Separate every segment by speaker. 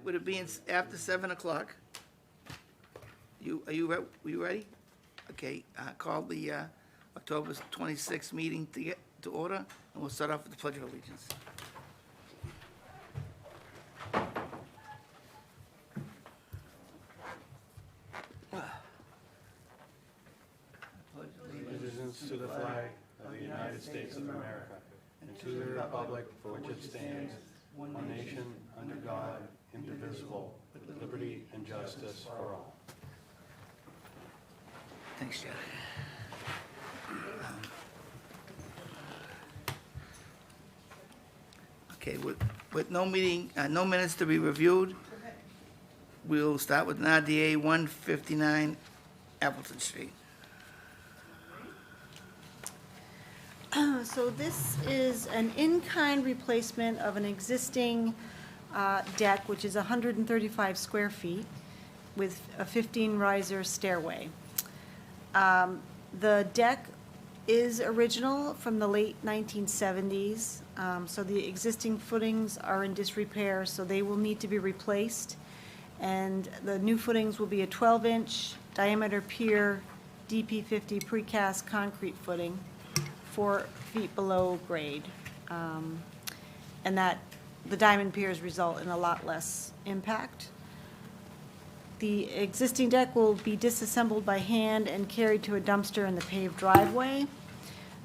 Speaker 1: Would it be after 7 o'clock? Are you ready? Okay, call the October 26th meeting to order, and we'll start off with the Pledge of Allegiance.
Speaker 2: Allegiance to the flag of the United States of America and to the republic for which it stands, one nation, under God, indivisible, with liberty and justice for all.
Speaker 1: Thanks, Jeff. Okay, with no minutes to be reviewed, we'll start with NRDA 159 Appleton Street.
Speaker 3: So this is an in-kind replacement of an existing deck, which is 135 square feet with a 15-riser stairway. The deck is original from the late 1970s, so the existing footings are in disrepair, so they will need to be replaced. And the new footings will be a 12-inch diameter pier DP50 precast concrete footing, 4 feet below grade. And that the diamond piers result in a lot less impact. The existing deck will be disassembled by hand and carried to a dumpster in the paved driveway.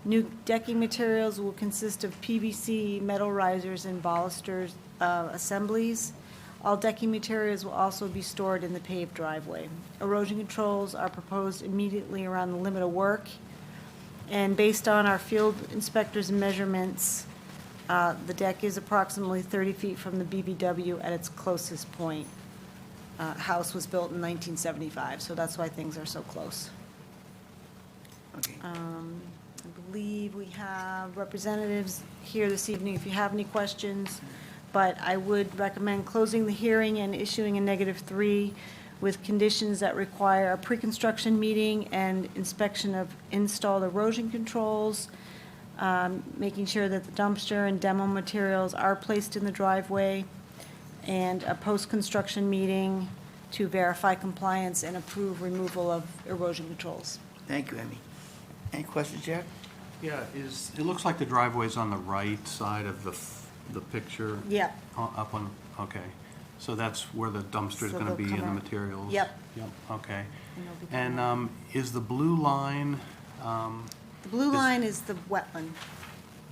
Speaker 3: New decking materials will consist of PVC, metal risers, and balusters assemblies. All decking materials will also be stored in the paved driveway. Erosion controls are proposed immediately around the limit of work. And based on our field inspectors' measurements, the deck is approximately 30 feet from the BBW at its closest point. House was built in 1975, so that's why things are so close.
Speaker 1: Okay.
Speaker 3: I believe we have representatives here this evening if you have any questions, but I would recommend closing the hearing and issuing a -3 with conditions that require a pre-construction meeting and inspection of installed erosion controls, making sure that the dumpster and demo materials are placed in the driveway, and a post-construction meeting to verify compliance and approve removal of erosion controls.
Speaker 1: Thank you, Amy. Any questions, Jack?
Speaker 2: Yeah, it looks like the driveway's on the right side of the picture.
Speaker 3: Yep.
Speaker 2: Up on, okay. So that's where the dumpster's
Speaker 3: So
Speaker 2: gonna
Speaker 3: they'll
Speaker 2: be
Speaker 3: come
Speaker 2: in the
Speaker 3: out.
Speaker 2: materials?
Speaker 3: Yep.
Speaker 2: Yep, okay.
Speaker 3: And they'll be coming out.
Speaker 2: And is the blue line,
Speaker 3: The blue
Speaker 2: this-
Speaker 3: line is the wetland,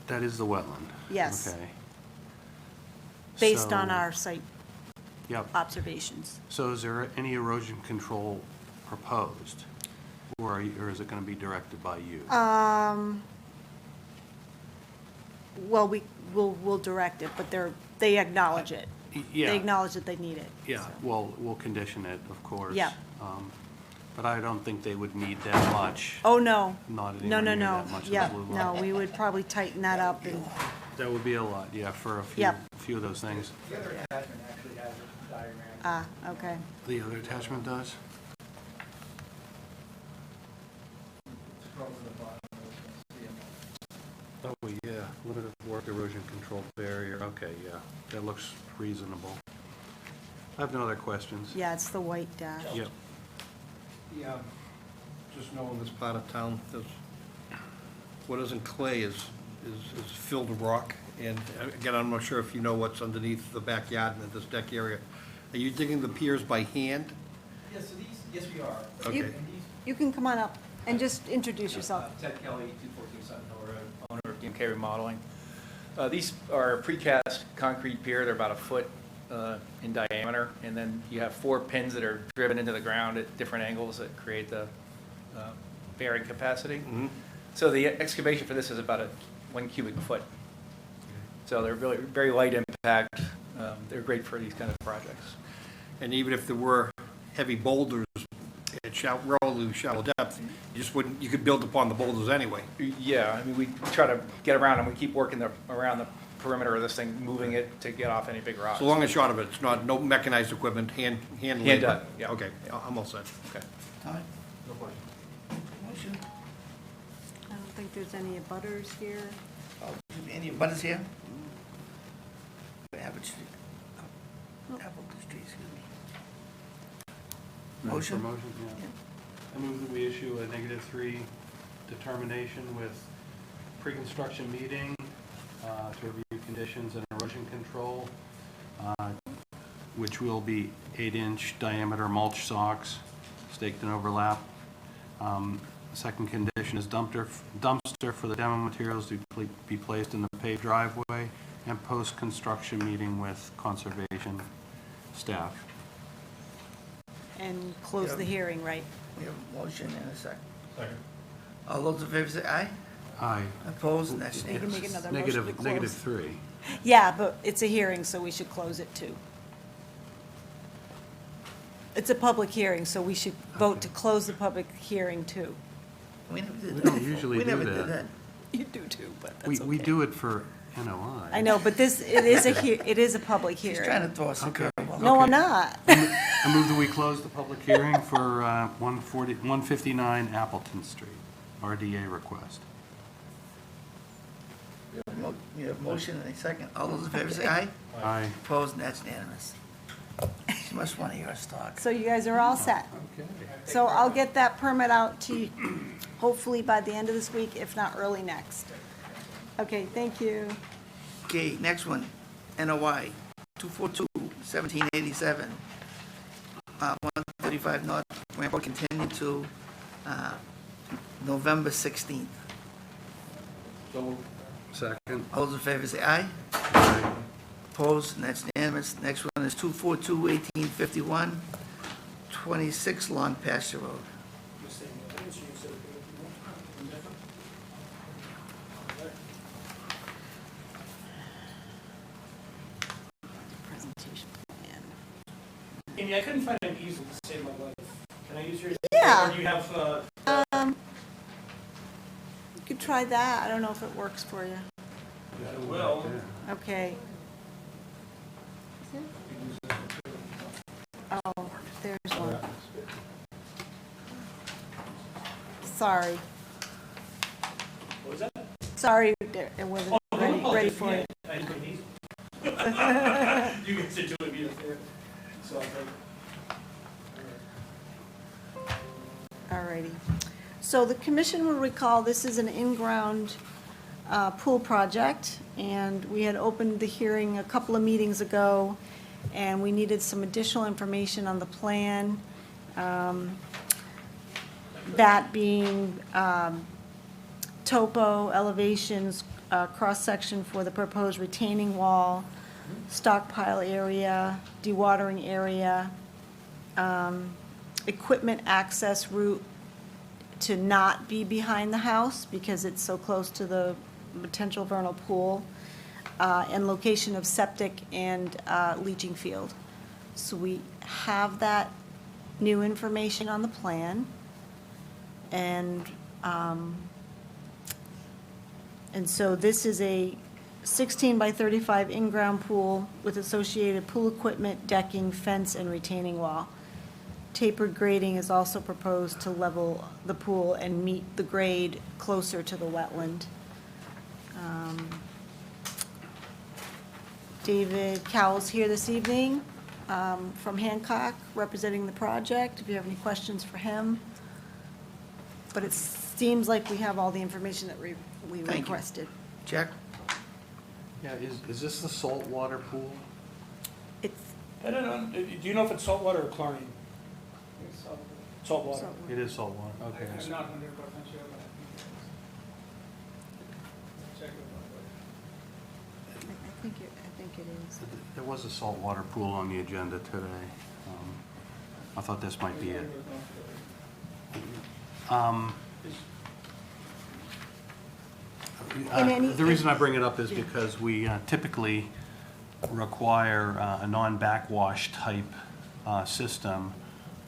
Speaker 2: that is the wetland?
Speaker 3: Yes.
Speaker 2: Okay.
Speaker 3: based
Speaker 2: So-
Speaker 3: on our site
Speaker 2: Yep.
Speaker 3: observations.
Speaker 2: So is there any erosion control proposed? Or is it gonna be directed by you?
Speaker 3: Well, we'll direct it, but they acknowledge it.
Speaker 2: Yeah.
Speaker 3: They acknowledge that they need it.
Speaker 2: Yeah,
Speaker 3: so.
Speaker 2: well, we'll condition it, of course.
Speaker 3: Yeah.
Speaker 2: But I don't think they would need that much.
Speaker 3: Oh, no.
Speaker 2: Not
Speaker 3: No,
Speaker 2: anywhere
Speaker 3: no,
Speaker 2: near
Speaker 3: no.
Speaker 2: that much of the
Speaker 3: Yeah,
Speaker 2: blue line.
Speaker 3: no, we would probably tighten that up and,
Speaker 2: That would be a lot, yeah, for a
Speaker 3: Yep.
Speaker 2: few of those things.
Speaker 4: The other attachment actually has a diagram.
Speaker 3: okay.
Speaker 2: The other attachment does?
Speaker 4: Scroll to the bottom, you'll see 'em.
Speaker 2: Oh, yeah, limited work erosion control barrier, okay, yeah, that looks reasonable. I have no other questions.
Speaker 3: Yeah, it's the white dash.
Speaker 2: Yep.
Speaker 5: Yeah, just knowing this part of town, what isn't clay is filled with rock. And again, I'm not sure if you know what's underneath the backyard and this deck area. Are you digging the piers by hand?
Speaker 4: Yeah, so these, yes, we are.
Speaker 5: Okay.
Speaker 4: And these,
Speaker 3: You can come on up and just introduce yourself.
Speaker 4: Ted Kelly, 214 Sutton Hill Road, owner of DMK Remodeling. These are precast concrete pier. They're about a foot in diameter, and then you have 4 pins that are driven into the ground at different angles that create the bearing capacity. So the excavation for this is about 1 cubic foot. So they're really very light impact. They're great for these kind of projects.
Speaker 5: And even if there were heavy boulders at relatively shallow depth, you could build upon the boulders anyway.
Speaker 4: Yeah, I mean, we try to get around them. We keep working around the perimeter of this thing, moving it to get off any big rocks.
Speaker 5: So long and short of it, it's no mechanized equipment, hand
Speaker 4: Hand
Speaker 5: labor.
Speaker 4: done, yeah.
Speaker 5: Okay, I'm all set.
Speaker 4: Okay.
Speaker 1: Todd?
Speaker 4: No question.
Speaker 1: Motion?
Speaker 3: I don't think there's any butters here.
Speaker 1: Any butters here? Average. Apple District. Motion?
Speaker 2: For motion, yeah. I move that we issue a -3 determination with pre-construction meeting to review conditions and erosion control, which will be 8-inch diameter mulch socks, staked and overlap. Second condition is dumpster for the demo materials to be placed in the paved driveway, and post-construction meeting with conservation staff.
Speaker 3: And close the hearing, right?
Speaker 1: We have a motion and a second.
Speaker 2: Second.
Speaker 1: All those in favor say aye.
Speaker 2: Aye.
Speaker 1: Opposed, and that's
Speaker 3: You can make
Speaker 1: unanimous.
Speaker 3: another motion to close.
Speaker 2: -3.
Speaker 3: Yeah, but it's a hearing, so we should close it too. It's a public hearing, so we should vote to close the public hearing too.
Speaker 1: We never did
Speaker 2: We
Speaker 1: that
Speaker 2: don't
Speaker 1: before.
Speaker 2: usually
Speaker 1: We
Speaker 2: do
Speaker 1: never
Speaker 2: that.
Speaker 1: did that.
Speaker 3: You do too, but that's okay.
Speaker 2: We do it for NOI.
Speaker 3: I know, but this, it is a public
Speaker 1: He's
Speaker 3: hearing.
Speaker 1: trying to throw us a
Speaker 2: Okay.
Speaker 1: curveball.
Speaker 3: No, I'm not.
Speaker 2: I move that we close the public hearing for 159 Appleton Street, RDA request.
Speaker 1: We have a motion and a second. All those in favor say aye.
Speaker 2: Aye.
Speaker 1: Opposed, and that's unanimous. She must want to hear us talk.
Speaker 3: So you guys are all set.
Speaker 2: Okay.
Speaker 3: So I'll get that permit out to you hopefully by the end of this week, if not early next. Okay, thank you.
Speaker 1: Okay, next one, NOI 242-1787. 135 North Rampart continued to November 16th.
Speaker 2: Second.
Speaker 1: All those in favor say aye.
Speaker 2: Aye.
Speaker 1: Opposed, and that's unanimous. Next one is 242-1851, 26 Long Pasture Road.
Speaker 3: Presentation plan.
Speaker 6: Amy, I couldn't find an easel to save my life. Can I use yours?
Speaker 3: Yeah.
Speaker 6: Or do you have,
Speaker 3: You could try that. I don't know if it works for you.
Speaker 6: I will.
Speaker 3: Okay. Oh, there's one. Sorry.
Speaker 6: What was that?
Speaker 3: Sorry, it wasn't ready for you.
Speaker 6: I didn't bring these. You guys are doing me a favor. So I'll take.
Speaker 3: Alrighty. So the commission will recall this is an in-ground pool project, and we had opened the hearing a couple of meetings ago, and we needed some additional information on the plan. That being topo, elevations, cross-section for the proposed retaining wall, stockpile area, dewatering area, equipment access route to not be behind the house because it's so close to the potential vernal pool, and location of septic and leaching field. So we have that new information on the plan, and so this is a 16 by 35 in-ground pool with associated pool equipment, decking, fence, and retaining wall. Tapered grading is also proposed to level the pool and meet the grade closer to the wetland. David Cowell's here this evening from Hancock, representing the project, if you have any questions for him. But it seems like we have all the information that we
Speaker 1: Thank you.
Speaker 3: requested.
Speaker 1: Jack?
Speaker 2: Yeah, is this the saltwater pool?
Speaker 3: It's
Speaker 6: I don't know, do you know if it's saltwater or chlorine? Saltwater.
Speaker 3: so-
Speaker 2: It is saltwater, okay.
Speaker 6: I'm not 100% sure, but I think it's.
Speaker 3: I think it is.
Speaker 2: There was a saltwater pool on the agenda today. I thought this might be it.
Speaker 3: In any-
Speaker 2: The reason I bring it up is because we typically require a non-backwash type system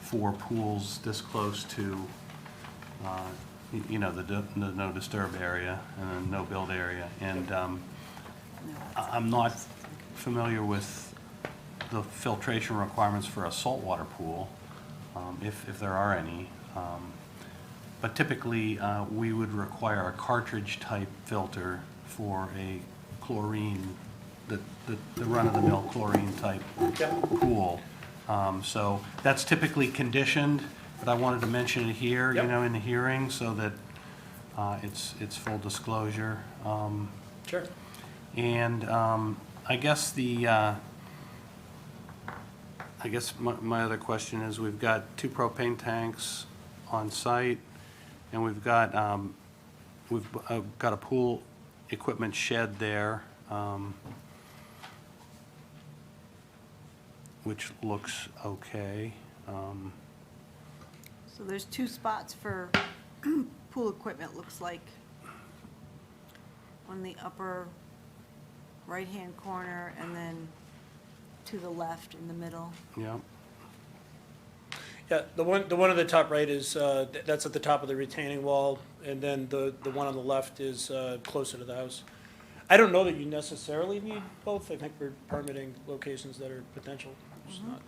Speaker 2: for pools this close to, the no disturb area and the no build area. And I'm not familiar with the filtration requirements for a saltwater pool, if there are any. But typically, we would require a cartridge-type filter for a chlorine, the run-of-the-mill chlorine-type pool. So that's typically conditioned, but I wanted to mention it here,
Speaker 6: Yep.
Speaker 2: in the hearing, so that it's full disclosure.
Speaker 6: Sure.
Speaker 2: And I guess my other question is, we've got 2 propane tanks on site, and we've got a pool equipment shed there, which looks okay.
Speaker 3: So there's 2 spots for pool equipment, looks like. On the upper right-hand corner, and then to the left in the middle.
Speaker 2: Yeah,
Speaker 6: Yeah, the one at the top right is, that's at the top of the retaining wall, and then the one on the left is closer to the house. I don't know that you necessarily need both. I think we're permitting locations that are potential. It's not.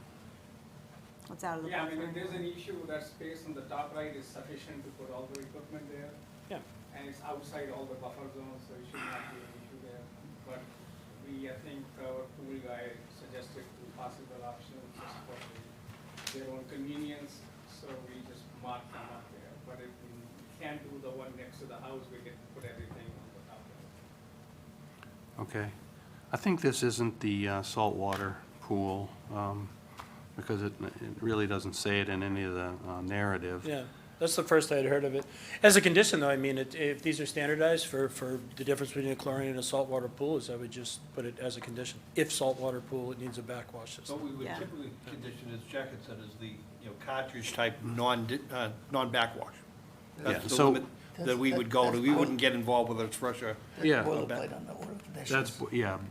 Speaker 3: What's out of the
Speaker 7: Yeah, I mean,
Speaker 3: buffer?
Speaker 7: if there's an issue, that space on the top right is sufficient to put all the equipment there,
Speaker 6: Yeah.
Speaker 7: and it's outside all the buffer zones, so it should not be an issue there. But I think our pool guy suggested two possible options just for their own convenience, so we just mark them up there. But if we can't do the one next to the house, we can put everything on the top right.
Speaker 2: okay. I think this isn't the saltwater pool, because it really doesn't say it in any of the narrative.
Speaker 6: Yeah, that's the first I had heard of it. As a condition, though, I mean, if these are standardized for the difference between a chlorine and a saltwater pool, is I would just put it as a condition. If saltwater pool, it needs a backwash
Speaker 5: So
Speaker 6: system.
Speaker 5: we would
Speaker 3: Yeah.
Speaker 5: typically condition, as Jack had said, is the, cartridge type non-backwash.
Speaker 2: Yeah,
Speaker 5: That's the
Speaker 2: so-
Speaker 5: limit that we would go to. We wouldn't get involved whether it's fresh or.
Speaker 2: Yeah.
Speaker 1: That's boilerplate on the order of conditions.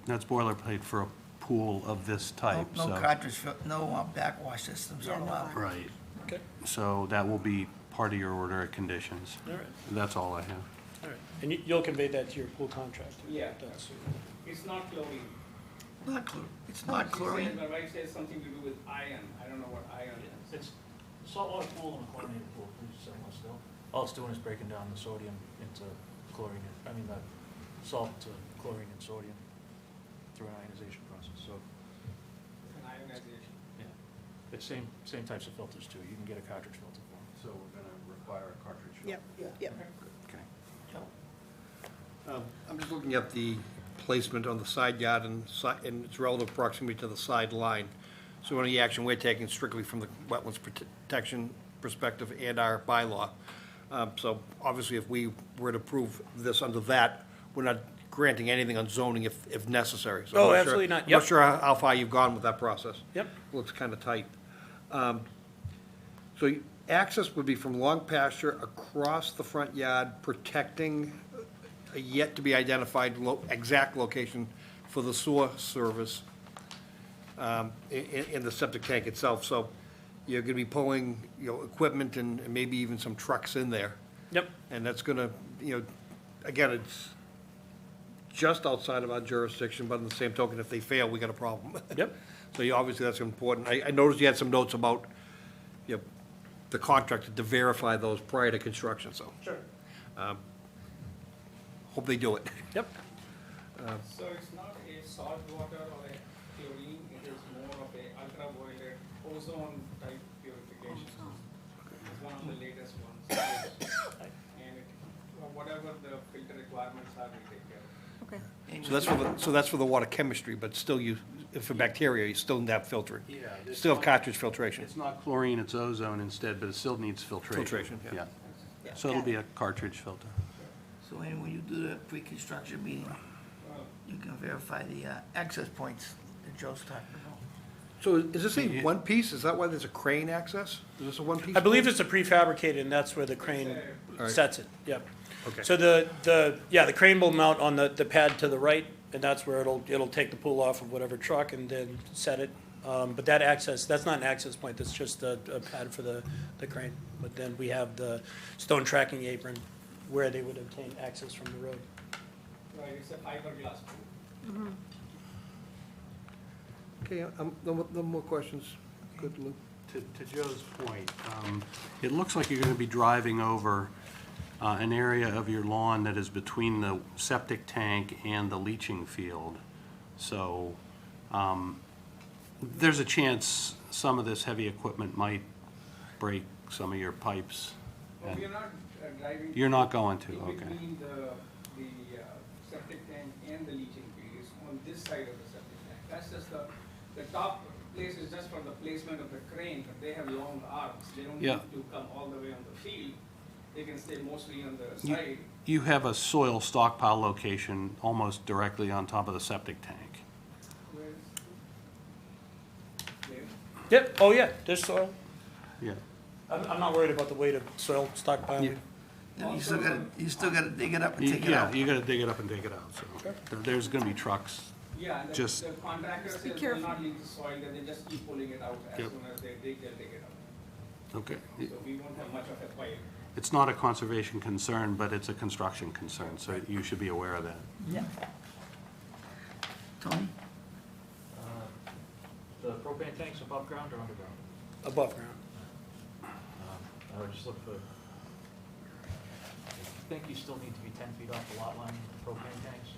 Speaker 2: That's boilerplate for a pool of this type,
Speaker 1: No
Speaker 2: so.
Speaker 1: cartridge, no backwash systems
Speaker 3: Yeah,
Speaker 1: are
Speaker 3: no
Speaker 1: allowed.
Speaker 2: Right,
Speaker 6: Okay,
Speaker 2: so that will be part of your order of conditions.
Speaker 6: all right,
Speaker 2: That's all I have.
Speaker 6: all right. And you'll convey that to your pool contractor?
Speaker 7: Yeah.
Speaker 6: That's-
Speaker 7: It's not chlorine.
Speaker 1: It's not chlorine.
Speaker 7: My wife says something to do with iron, I don't know what iron is.
Speaker 8: It's saltwater pool and a chlorinated pool, pretty similar still. All it's doing is breaking down the sodium into chlorine, the salt to chlorine and sodium through an ionization process, so,
Speaker 7: An ionization.
Speaker 8: yeah. It's same types of filters too, you can get a cartridge filter for them.
Speaker 2: So we're gonna require a cartridge
Speaker 3: Yep, yep.
Speaker 2: Okay.
Speaker 5: I'm just looking at the placement on the side yard and its relative proximity to the side line. So any action we're taking strictly from the wetlands protection perspective and our bylaw. So obviously, if we were to approve this under that, we're not granting anything on zoning if necessary. So I'm
Speaker 6: Oh,
Speaker 5: sure-
Speaker 6: absolutely not.
Speaker 5: I'm
Speaker 6: Yep.
Speaker 5: not sure how far you've gone with that process.
Speaker 6: Yep.
Speaker 5: Looks kind of tight. So access would be from long pasture across the front yard, protecting a yet-to-be-identified exact location for the sewer service in the septic tank itself. So you're going to be pulling, equipment and maybe even some trucks in there.
Speaker 6: Yep,
Speaker 5: And that's going to, again, it's just outside of our jurisdiction, but in the same token, if they fail, we got a problem.
Speaker 6: yep.
Speaker 5: So obviously, that's important. I noticed you had some notes about, the contractor to verify those prior to construction, so
Speaker 6: Sure.
Speaker 5: hope they do it.
Speaker 6: Yep.
Speaker 7: So it's not a salt water or a chlorine, it is more of a ultraviolet ozone type purification. It's one of the latest ones. And whatever the filter requirements are, we take care of.
Speaker 3: Okay.
Speaker 5: So that's for the water chemistry, but still for bacteria, you still need to have filtering. Still have cartridge filtration.
Speaker 2: It's not chlorine, it's ozone instead, but it still needs filtration.
Speaker 5: Filtration, yeah.
Speaker 3: Yeah,
Speaker 2: So it'll
Speaker 3: got
Speaker 2: be
Speaker 3: it.
Speaker 2: a cartridge filter.
Speaker 1: So when you do the pre-construction meeting, you can verify the access points that Joe's talking about.
Speaker 5: So is this a one piece? Is that why there's a crane access? Is this a one piece?
Speaker 6: I believe it's a prefabricated, and that's where the crane
Speaker 5: All right.
Speaker 6: sets it, yep.
Speaker 5: Okay.
Speaker 6: So the crane will mount on the pad to the right, and that's where it'll take the pool off of whatever truck and then set it. But that's not an access point, that's just a pad for the crane. But then we have the stone tracking apron where they would obtain access from the road.
Speaker 7: Right, it's a fiberglass pool.
Speaker 5: Okay, no more questions. Good, Lou.
Speaker 2: To Joe's point, it looks like you're going to be driving over an area of your lawn that is between the septic tank and the leaching field. So There's a chance some of this heavy equipment might break some of your pipes.
Speaker 7: But we are not driving.
Speaker 2: You're not going to,
Speaker 7: in
Speaker 2: okay.
Speaker 7: between the septic tank and the leaching field is on this side of the septic tank. That's just the top place is just for the placement of the crane, but they have long arms. They don't
Speaker 2: Yeah.
Speaker 7: need to come all the way on the field. They can stay mostly on the
Speaker 2: You-
Speaker 7: side.
Speaker 2: You have a soil stockpile location almost directly on top of the septic tank.
Speaker 7: Where's- there?
Speaker 6: Yep, oh yeah, there's soil.
Speaker 2: Yeah.
Speaker 6: I'm not worried about the weight of soil stockpiling.
Speaker 1: And you still gotta dig it up and take it
Speaker 2: Yeah,
Speaker 1: out.
Speaker 2: you gotta dig it up and take it out, so there's gonna be trucks.
Speaker 7: Yeah, and
Speaker 2: Just-
Speaker 7: the contractor
Speaker 3: be
Speaker 7: says they'll
Speaker 3: careful.
Speaker 7: not leave the soil, that they just keep pulling it out as
Speaker 2: Yep.
Speaker 7: soon as they dig, they'll dig it out.
Speaker 2: Okay.
Speaker 7: So we won't have much of a pile.
Speaker 2: It's not a conservation concern, but it's a construction concern, so you should be aware of that.
Speaker 1: Tony?
Speaker 8: The propane tanks above ground or underground?
Speaker 6: Above ground.
Speaker 8: I would just look for, I think you still need to be 10 feet off the lot line with propane tanks.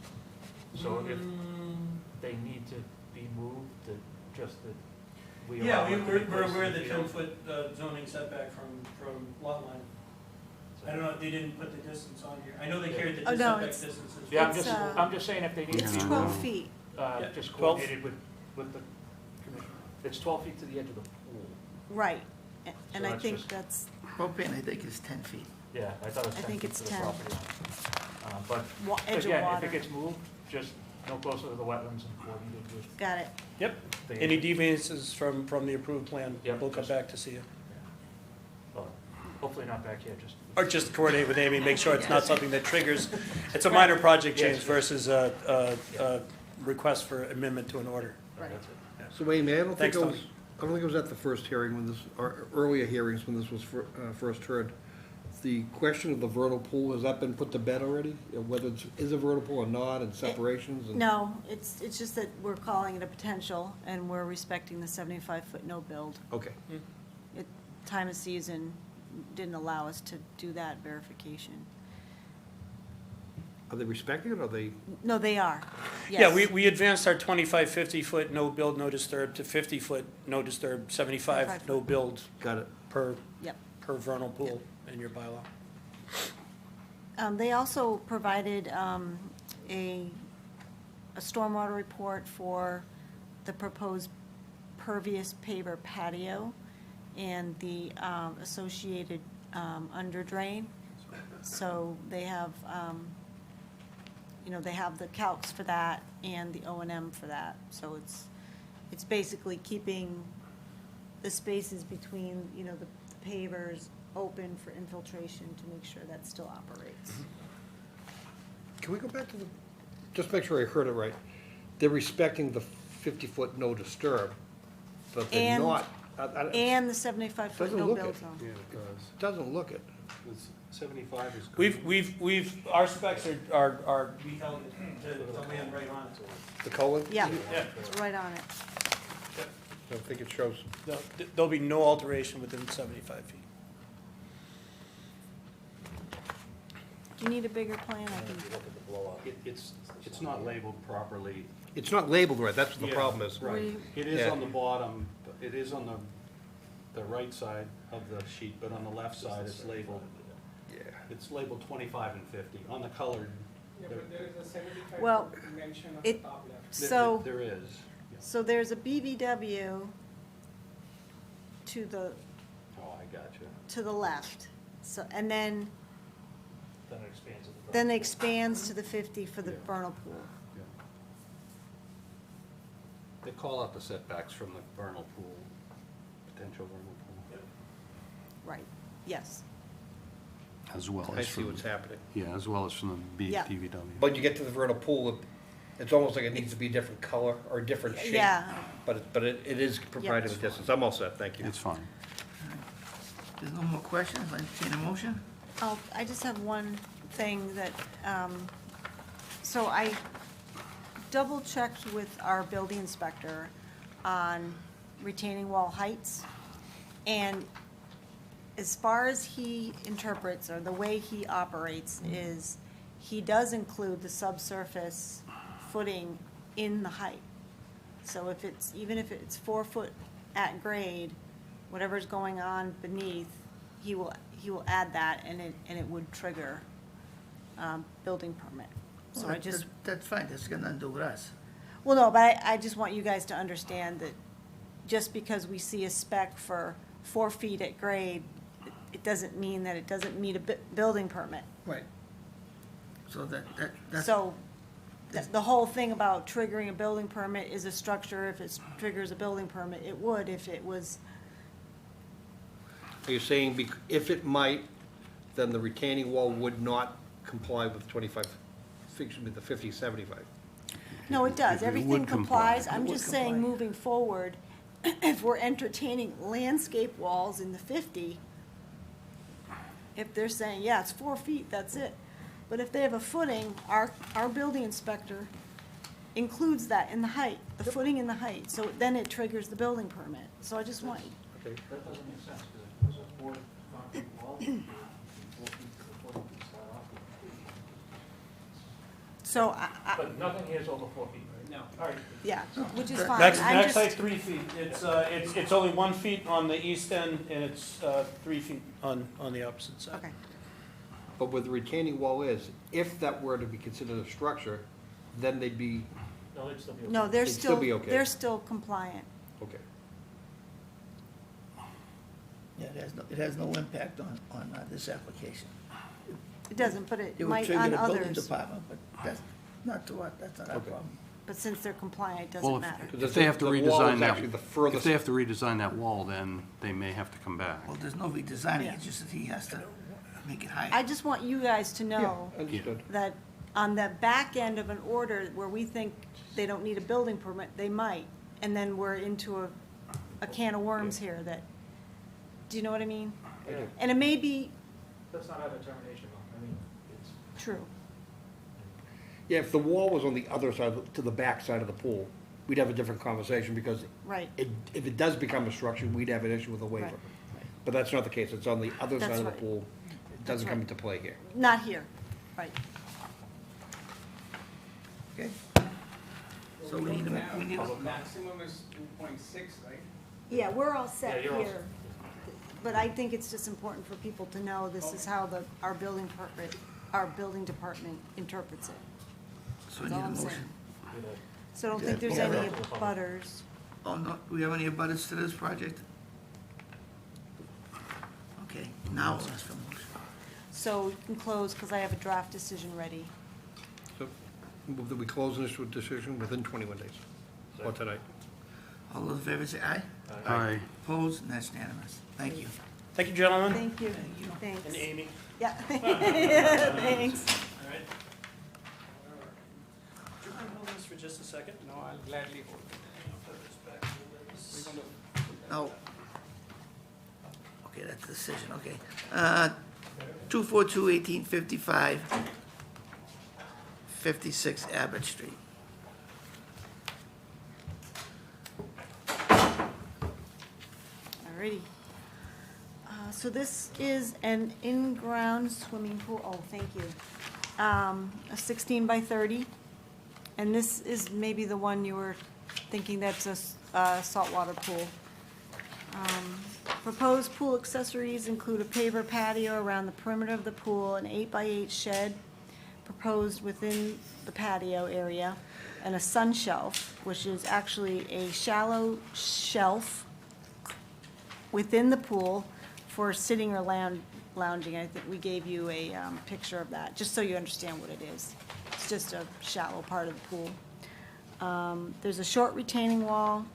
Speaker 8: So if they need to be moved, that just that we allow it to be placed in the field.
Speaker 6: zoning setback from lot line. I don't know, they didn't put the distance on here. I know they carried
Speaker 3: Oh, no, it's-
Speaker 6: distances.
Speaker 8: Yeah,
Speaker 3: It's,
Speaker 8: I'm just saying if they need to
Speaker 3: It's
Speaker 8: be
Speaker 3: 12
Speaker 8: moved,
Speaker 3: feet,
Speaker 6: Yeah,
Speaker 8: just
Speaker 6: 12.
Speaker 8: coordinated with the commissioner. It's 12 feet to the edge of the pool.
Speaker 3: right. And
Speaker 8: So
Speaker 3: I
Speaker 8: that's
Speaker 3: think
Speaker 8: just-
Speaker 3: that's,
Speaker 1: Propane, I think, is 10 feet.
Speaker 8: Yeah, I thought it was
Speaker 3: I
Speaker 8: 10
Speaker 3: think
Speaker 8: feet
Speaker 3: it's
Speaker 8: to the
Speaker 3: 10.
Speaker 8: property line. But
Speaker 3: edge of
Speaker 8: again, if
Speaker 3: water.
Speaker 8: it gets moved, just no closer to the wetlands and coordinated with
Speaker 3: Got it.
Speaker 6: Yep,
Speaker 8: the.
Speaker 6: any deviances from the approved plan,
Speaker 8: Yep,
Speaker 6: we'll come
Speaker 8: just-
Speaker 6: back to see you.
Speaker 8: Well, hopefully not back here, just.
Speaker 6: Or just coordinate with Amy, make sure it's not something that triggers, it's a minor project change
Speaker 8: Yes.
Speaker 6: versus a request for amendment to an order.
Speaker 3: Right.
Speaker 8: That's it.
Speaker 5: So Amy, I don't think
Speaker 6: Thanks,
Speaker 5: it was,
Speaker 6: Tony.
Speaker 5: I don't think it was at the first hearing when this, or earlier hearings when this was first heard. The question of the vernal pool, has that been put to bed already? Whether it's, is a vernal pool or not, and separations and?
Speaker 3: No, it's just that we're calling it a potential, and we're respecting the 75-foot no-build.
Speaker 5: Okay.
Speaker 3: Time of season didn't allow us to do that verification.
Speaker 5: Are they respecting it, or are they?
Speaker 3: No, they are,
Speaker 6: Yeah,
Speaker 3: yes.
Speaker 6: we advanced our 25, 50-foot no build, no disturb to 50-foot no disturb, 75 no build
Speaker 5: Got it.
Speaker 6: per
Speaker 3: Yep.
Speaker 6: vernal pool in your bylaw.
Speaker 3: They also provided a stormwater report for the proposed pervious paver patio and the associated under drain. So they have, they have the calcs for that and the O&M for that. So it's basically keeping the spaces between, the pavers open for infiltration to make sure that still operates.
Speaker 5: Can we go back to the, just make sure I heard it right. They're respecting the 50-foot no disturb, but they're
Speaker 3: And-
Speaker 5: not.
Speaker 3: And the 75-foot
Speaker 5: Doesn't
Speaker 3: no
Speaker 5: look
Speaker 3: build
Speaker 5: it.
Speaker 3: zone.
Speaker 2: Yeah, it does.
Speaker 5: Doesn't look it.
Speaker 2: 75 is good.
Speaker 6: We've, our specs are. We held it to land right on it.
Speaker 5: The colon?
Speaker 3: Yeah,
Speaker 6: Yeah.
Speaker 3: it's right on it.
Speaker 5: I think it shows.
Speaker 6: There'll be no alteration within 75 feet.
Speaker 3: Do you need a bigger plan? I can,
Speaker 2: It's not labeled properly.
Speaker 5: It's not labeled right, that's what the
Speaker 2: Yeah,
Speaker 5: problem is.
Speaker 2: Right. It is
Speaker 5: Yeah.
Speaker 2: on the bottom, it is on the right side of the sheet, but on the left side, it's labeled,
Speaker 5: Yeah.
Speaker 2: it's labeled 25 and 50. On the colored,
Speaker 7: Yeah, but there is a 75
Speaker 3: Well,
Speaker 7: foot mention on the
Speaker 3: it-
Speaker 7: top left.
Speaker 3: so,
Speaker 2: there is. Yeah.
Speaker 3: so there's a BVW to the,
Speaker 2: Oh, I gotcha.
Speaker 3: to the left. So, and then
Speaker 8: Then it expands at the.
Speaker 3: Then it expands to the 50 for the
Speaker 2: Yeah.
Speaker 3: vernal pool.
Speaker 2: Yeah. They call out the setbacks from the vernal pool, potential vernal pool.
Speaker 3: Right, yes.
Speaker 2: As well
Speaker 5: I
Speaker 2: as
Speaker 5: see
Speaker 2: from,
Speaker 5: what's happening.
Speaker 2: yeah, as well as from the
Speaker 3: Yeah.
Speaker 2: DVW.
Speaker 5: But you get to the vernal pool, it's almost like it needs to be a different color or a different shape.
Speaker 3: Yeah,
Speaker 5: But it is providing the distance. I'm all set, thank you.
Speaker 2: It's fine.
Speaker 1: There's no more questions, I entertain a motion?
Speaker 3: I just have one thing that, so I double-checked with our building inspector on retaining wall heights. And as far as he interprets, or the way he operates, is he does include the subsurface footing in the height. So if it's, even if it's 4 foot at grade, whatever's going on beneath, he will add that, and it would trigger, building permit. So I just,
Speaker 1: That's fine, that's got nothing to do with us.
Speaker 3: well, no, but I just want you guys to understand that just because we see a spec for 4 feet at grade, it doesn't mean that it doesn't meet a building permit.
Speaker 1: Right. So that's.
Speaker 3: So, the whole thing about triggering a building permit is a structure, if it triggers a building permit, it would if it was,
Speaker 5: Are you saying if it might, then the retaining wall would not comply with 25, excuse me, the 50, 75?
Speaker 3: no, it does,
Speaker 2: It
Speaker 3: everything
Speaker 2: would comply.
Speaker 3: complies, I'm
Speaker 1: It would
Speaker 3: just saying,
Speaker 1: comply.
Speaker 3: moving forward, if we're entertaining landscape walls in the 50, if they're saying, yeah, it's 4 feet, that's it, but if they have a footing, our building inspector includes that in the height, the footing in the height, so then it triggers the building permit, so I just want,
Speaker 5: Okay.
Speaker 8: That doesn't make sense, because if there's a 4 concrete wall, 4 feet to the footing to start off with.
Speaker 3: so
Speaker 8: But nothing here is over 4 feet, right?
Speaker 7: No.
Speaker 8: All right.
Speaker 3: yeah, which is fine,
Speaker 6: Max
Speaker 3: I'm
Speaker 6: height
Speaker 3: just,
Speaker 6: 3 feet. It's only 1 feet on the east end, and it's 3 feet on the opposite side.
Speaker 3: okay.
Speaker 5: But where the retaining wall is, if that were to be considered a structure, then they'd be,
Speaker 8: No, it'd still be okay.
Speaker 3: No, they're
Speaker 5: It'd still
Speaker 3: still,
Speaker 5: be okay.
Speaker 3: they're still compliant.
Speaker 5: okay.
Speaker 1: Yeah, it has no impact on this application.
Speaker 3: It doesn't, but it
Speaker 1: It would
Speaker 3: might
Speaker 1: trigger
Speaker 3: on
Speaker 1: the building
Speaker 3: others.
Speaker 1: department, but that's not to us, that's not our
Speaker 5: Okay.
Speaker 1: problem.
Speaker 3: But since they're compliant, it
Speaker 2: Well,
Speaker 3: doesn't matter.
Speaker 2: if they have to
Speaker 5: The wall
Speaker 2: redesign
Speaker 5: is
Speaker 2: that,
Speaker 5: actually the
Speaker 2: if
Speaker 5: furthest-
Speaker 2: they have to redesign that wall, then they may have to come back.
Speaker 1: Well, there's no redesigning,
Speaker 3: Yeah.
Speaker 1: it's just that he has to make it
Speaker 3: I
Speaker 1: higher.
Speaker 3: just want you guys to know
Speaker 5: Understood.
Speaker 3: that on the back end of an order where we think they don't need a building permit, they might. And then we're into a can of worms here that, do you know what I mean?
Speaker 8: Yeah,
Speaker 3: And it may be
Speaker 8: that's not our determination, though. I mean, it's,
Speaker 3: true.
Speaker 5: Yeah, if the wall was on the other side, to the back side of the pool, we'd have a different conversation, because
Speaker 3: Right.
Speaker 5: if it does become a structure, we'd have an issue with a waiver.
Speaker 3: Right.
Speaker 5: But that's not the case, it's on the other
Speaker 3: That's
Speaker 5: side of the
Speaker 3: right.
Speaker 5: pool, it doesn't come
Speaker 3: right.
Speaker 5: into play here.
Speaker 3: Not here, right.
Speaker 1: Okay? So we need,
Speaker 7: Maximum is 2.6, right?
Speaker 3: Yeah, we're all
Speaker 8: Yeah,
Speaker 3: set
Speaker 8: you're all
Speaker 3: here. But I think it's just important for people to know this is how our building department interprets it.
Speaker 1: so we
Speaker 3: That's
Speaker 1: need
Speaker 3: all
Speaker 1: a
Speaker 3: I'm saying.
Speaker 1: motion.
Speaker 3: So I don't
Speaker 1: Yeah,
Speaker 3: think there's
Speaker 1: yeah,
Speaker 3: any
Speaker 8: yeah.
Speaker 3: butters.
Speaker 1: Oh, no, do we have any abutters to this project? Okay, now we'll ask for a motion.
Speaker 3: So you can close, because I have a draft decision ready.
Speaker 5: So, move that we close this decision within 21 days, or tonight.
Speaker 1: All those in favor say aye.
Speaker 2: Aye.
Speaker 1: Opposed, and that's unanimous. Thank you.
Speaker 6: Thank you, gentlemen.
Speaker 3: Thank you.
Speaker 1: Thank you.
Speaker 3: Thanks.
Speaker 6: And Amy.
Speaker 3: Yeah. Thanks.
Speaker 6: All right. Would you mind holding this for just a second?
Speaker 7: No, I'll gladly hold it. We're going to
Speaker 1: No. Okay, that's the decision, okay. 242-1855, 56 Abbott Street.
Speaker 3: Alrighty. So this is an in-ground swimming pool, oh, thank you. A 16 by 30. And this is maybe the one you were thinking that's a saltwater pool. Proposed pool accessories include a paver patio around the perimeter of the pool, an 8-by-8 shed proposed within the patio area, and a sun shelf, which is actually a shallow shelf within the pool for sitting or lounging. I think we gave you a picture of that, just so you understand what it is. It's just a shallow part of the pool. There's a short retaining wall,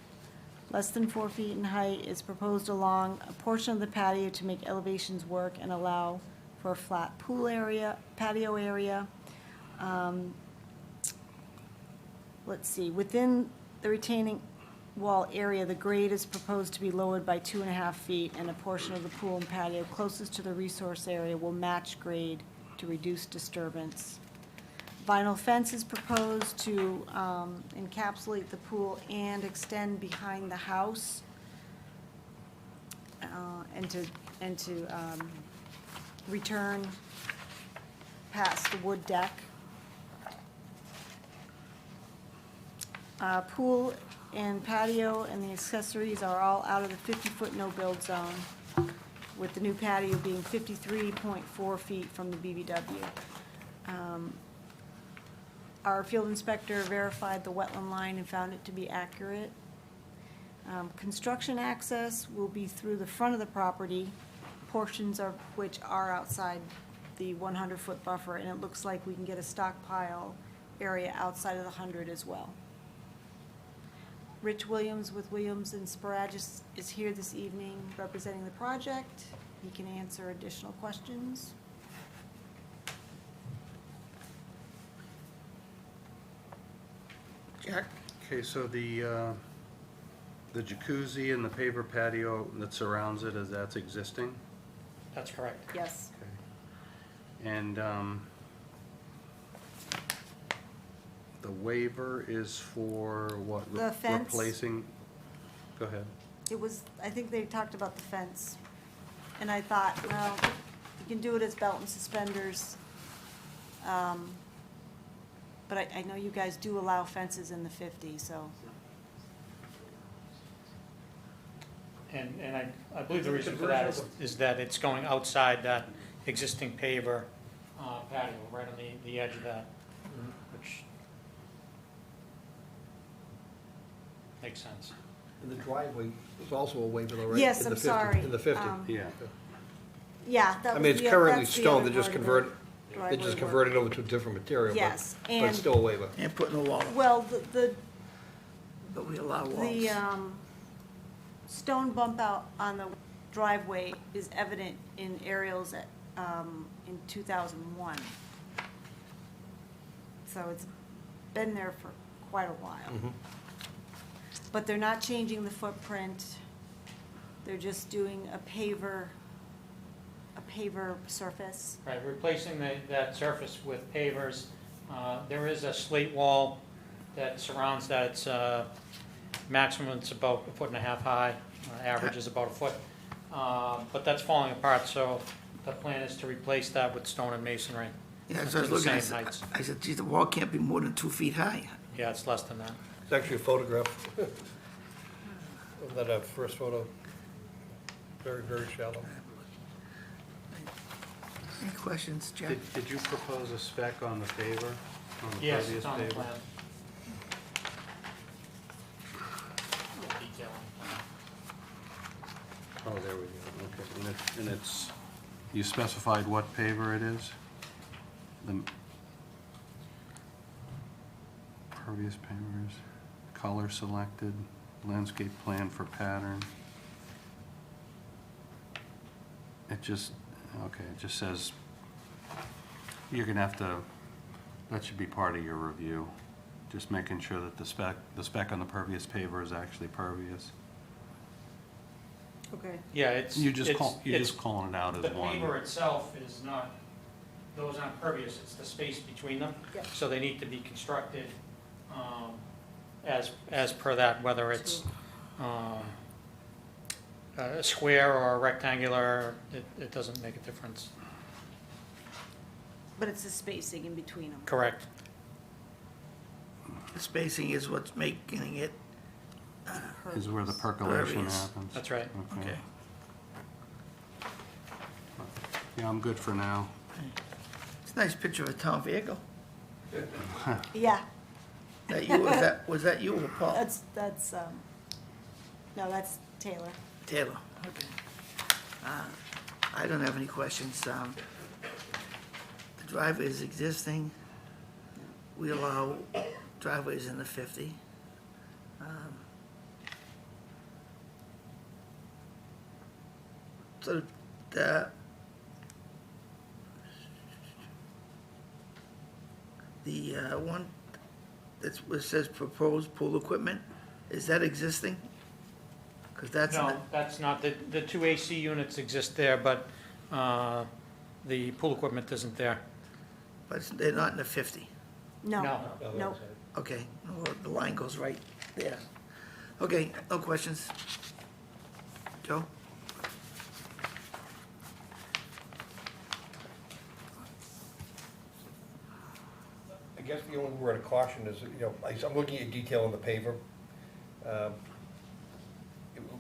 Speaker 3: less than 4 feet in height, is proposed along a portion of the patio to make elevations work and allow for a flat pool area, patio area. Let's see, within the retaining wall area, the grade is proposed to be lowered by 2.5 feet, and a portion of the pool and patio closest to the resource area will match grade to reduce disturbance. Vinyl fence is proposed to encapsulate the pool and extend behind the house, and to return past the wood deck. Pool and patio and the accessories are all out of the 50-foot no-build zone, with the new patio being 53.4 feet from the BBW. Our field inspector verified the wetland line and found it to be accurate. Construction access will be through the front of the property, portions of which are outside the 100-foot buffer, and it looks like we can get a stockpile area outside of the 100 as well. Rich Williams with Williams and Sparagus is here this evening representing the project. He can answer additional questions.
Speaker 1: Jack?
Speaker 2: Okay, so the jacuzzi and the paver patio that surrounds it, that's existing?
Speaker 6: That's correct.
Speaker 3: Yes.
Speaker 2: Okay. And the waiver is for what?
Speaker 3: The fence.
Speaker 2: Replacing, go ahead.
Speaker 3: It was, I think they talked about the fence, and I thought, well, you can do it as belt and suspenders. But I know you guys do allow fences in the 50, so.
Speaker 6: And I believe the reason for that is that it's going outside that existing paver patio, right on the edge of that, which makes sense.
Speaker 5: And the driveway is also a waiver, though, right?
Speaker 3: Yes,
Speaker 5: In the
Speaker 3: I'm
Speaker 5: 50
Speaker 3: sorry.
Speaker 5: In the 50.
Speaker 2: Yeah.
Speaker 3: Yeah, that
Speaker 5: I
Speaker 3: was
Speaker 5: mean, it's
Speaker 3: the-
Speaker 5: currently
Speaker 3: that's the
Speaker 5: stone,
Speaker 3: other
Speaker 5: they're just
Speaker 3: part of
Speaker 5: converted,
Speaker 3: the
Speaker 5: they
Speaker 3: driveway
Speaker 5: just
Speaker 3: work.
Speaker 5: converted over to a different material,
Speaker 3: Yes,
Speaker 5: but
Speaker 3: and-
Speaker 5: it's still a waiver.
Speaker 1: And put in the wall,
Speaker 3: Well,
Speaker 1: but we allow walls.
Speaker 3: the stone bump out on the driveway is evident in aerials at, in 2001. So it's been there for quite a while.
Speaker 5: Mhm.
Speaker 3: But they're not changing the footprint. They're just doing a paver surface.
Speaker 6: Right, replacing that surface with pavers. There is a slate wall that surrounds that. It's maximum, it's about 1.5 feet high. Average is about a foot. But that's falling apart, so the plan is to replace that with stone and masonry.
Speaker 1: Yeah,
Speaker 6: to
Speaker 1: so I was
Speaker 6: the
Speaker 1: looking,
Speaker 6: same heights.
Speaker 1: I said, geez, the wall can't be more than 2 feet high.
Speaker 6: Yeah, it's less than that.
Speaker 5: It's actually a photograph of that first photo. Very, very shallow.
Speaker 1: Any questions, Jack?
Speaker 2: Did you propose a spec on the paver? On the
Speaker 6: Yes,
Speaker 2: pervious
Speaker 6: it's on the
Speaker 2: paver?
Speaker 6: plan. Detail on the plan.
Speaker 2: Oh, there we go, okay. And it's, you specified what paver it is? The pervious pavers, color selected, landscape plan for pattern. It just, okay, it just says, you're gonna have to, that should be part of your review. Just making sure that the spec on the pervious paver is actually pervious.
Speaker 3: Okay.
Speaker 6: Yeah, it's.
Speaker 2: You're just
Speaker 6: it's-
Speaker 2: calling it out as
Speaker 6: The
Speaker 2: one.
Speaker 6: paver itself is not, those aren't pervious, it's the space between them.
Speaker 3: Yep.
Speaker 6: So they need to be constructed as per that, whether it's a square or a rectangular, it doesn't make a difference.
Speaker 3: But it's the spacing in between them.
Speaker 6: Correct.
Speaker 1: The spacing is what's making it,
Speaker 2: Is where the percolation
Speaker 1: Pervious.
Speaker 2: happens.
Speaker 6: That's right.
Speaker 1: okay.
Speaker 2: Yeah, I'm good for now.
Speaker 1: It's a nice picture of a town vehicle.
Speaker 3: Yeah,
Speaker 1: That you, was that you or Paul?
Speaker 3: that's, no, that's Taylor.
Speaker 1: Taylor, okay. I don't have any questions. The driveway is existing. We allow driveways in the 50. So the one that's, where it says proposed pool equipment, is that existing? Because that's
Speaker 6: No,
Speaker 1: not,
Speaker 6: that's not, the two AC units exist there, but the pool equipment isn't there.
Speaker 1: but they're not in the 50.
Speaker 3: No,
Speaker 6: No.
Speaker 3: no.
Speaker 1: Okay, well, the line goes right there. Okay, no questions. Joe?
Speaker 5: guess the only word of caution is, I'm looking at detail on the paver.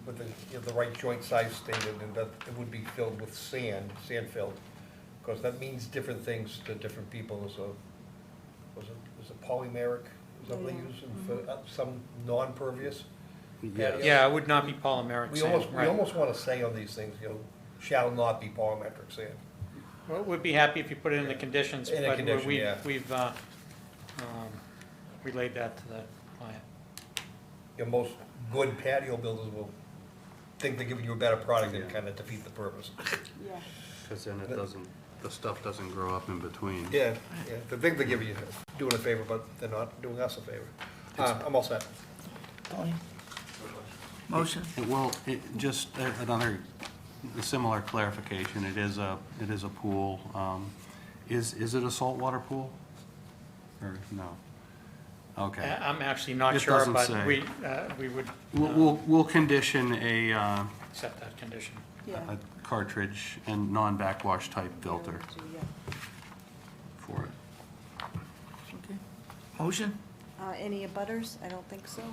Speaker 5: With the right joint size stated, and that it would be filled with sand filled, because that means different things to different people. Was it polymeric, is that what they use for some non-pervious?
Speaker 6: Yeah, it would not be polymeric
Speaker 5: We
Speaker 6: sand, right.
Speaker 5: almost want to say on these things, shall not be polymeric sand.
Speaker 6: Well, we'd be happy if you put it in the conditions,
Speaker 5: In the
Speaker 6: but
Speaker 5: condition,
Speaker 6: we've,
Speaker 5: yeah.
Speaker 6: we've relayed that to the client.
Speaker 5: Most good patio builders will think they're giving you a better product and kind of defeat the purpose.
Speaker 3: Yeah.
Speaker 2: Because then it doesn't, the stuff doesn't grow up in between.
Speaker 5: Yeah, they think they're giving you, doing a favor, but they're not doing us a favor. I'm all set.
Speaker 1: Tony? Motion?
Speaker 2: Well, just another similar clarification, it is a pool. Is it a saltwater pool? Or no? Okay.
Speaker 6: I'm actually not
Speaker 2: It
Speaker 6: sure,
Speaker 2: doesn't
Speaker 6: but
Speaker 2: say.
Speaker 6: we would
Speaker 2: We'll condition a
Speaker 6: accept that condition.
Speaker 3: Yeah.
Speaker 2: cartridge and non-backwash type filter
Speaker 3: Yeah.
Speaker 2: for it.
Speaker 1: Okay. Motion?
Speaker 3: Any abutters? I don't think so.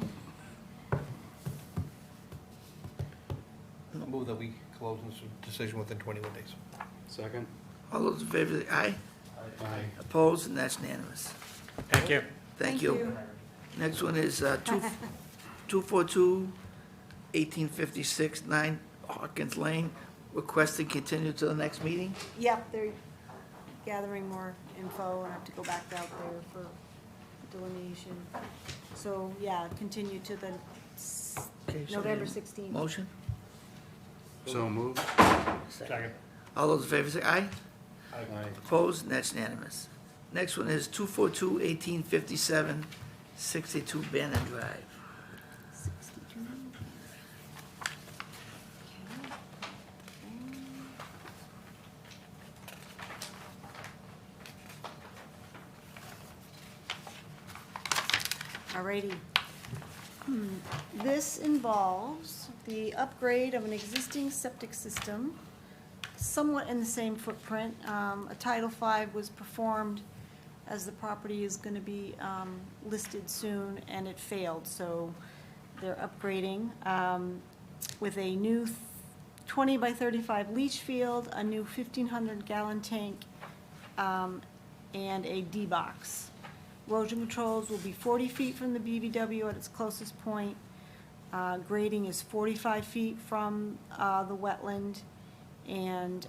Speaker 5: I'll move that we close this decision within 21 days.
Speaker 2: Second?
Speaker 1: All those in favor, say aye.
Speaker 2: Aye.
Speaker 1: Opposed, and that's unanimous.
Speaker 6: Thank you.
Speaker 1: Thank you. Next one is 242-1856, 9 Hawkins Lane. Requested continue to the next meeting.
Speaker 3: Yep, they're gathering more info, and I have to go back out there for delineation. So, yeah, continue to the
Speaker 1: Okay, so
Speaker 3: November
Speaker 1: then,
Speaker 3: 16th.
Speaker 1: Motion?
Speaker 2: So moved?
Speaker 6: Second.
Speaker 1: All those in favor say aye.
Speaker 2: Aye.
Speaker 1: Opposed, and that's unanimous. Next one is 242-1857, 62 Bannon Drive.
Speaker 3: 62. Alrighty. This involves the upgrade of an existing septic system, somewhat in the same footprint. A Title V was performed as the property is gonna be listed soon, and it failed, so they're upgrading with a new 20 by 35 leach field, a new 1,500 gallon tank, and a D-box. Erosion controls will be 40 feet from the BVW at its closest point. Grading is 45 feet from the wetland, and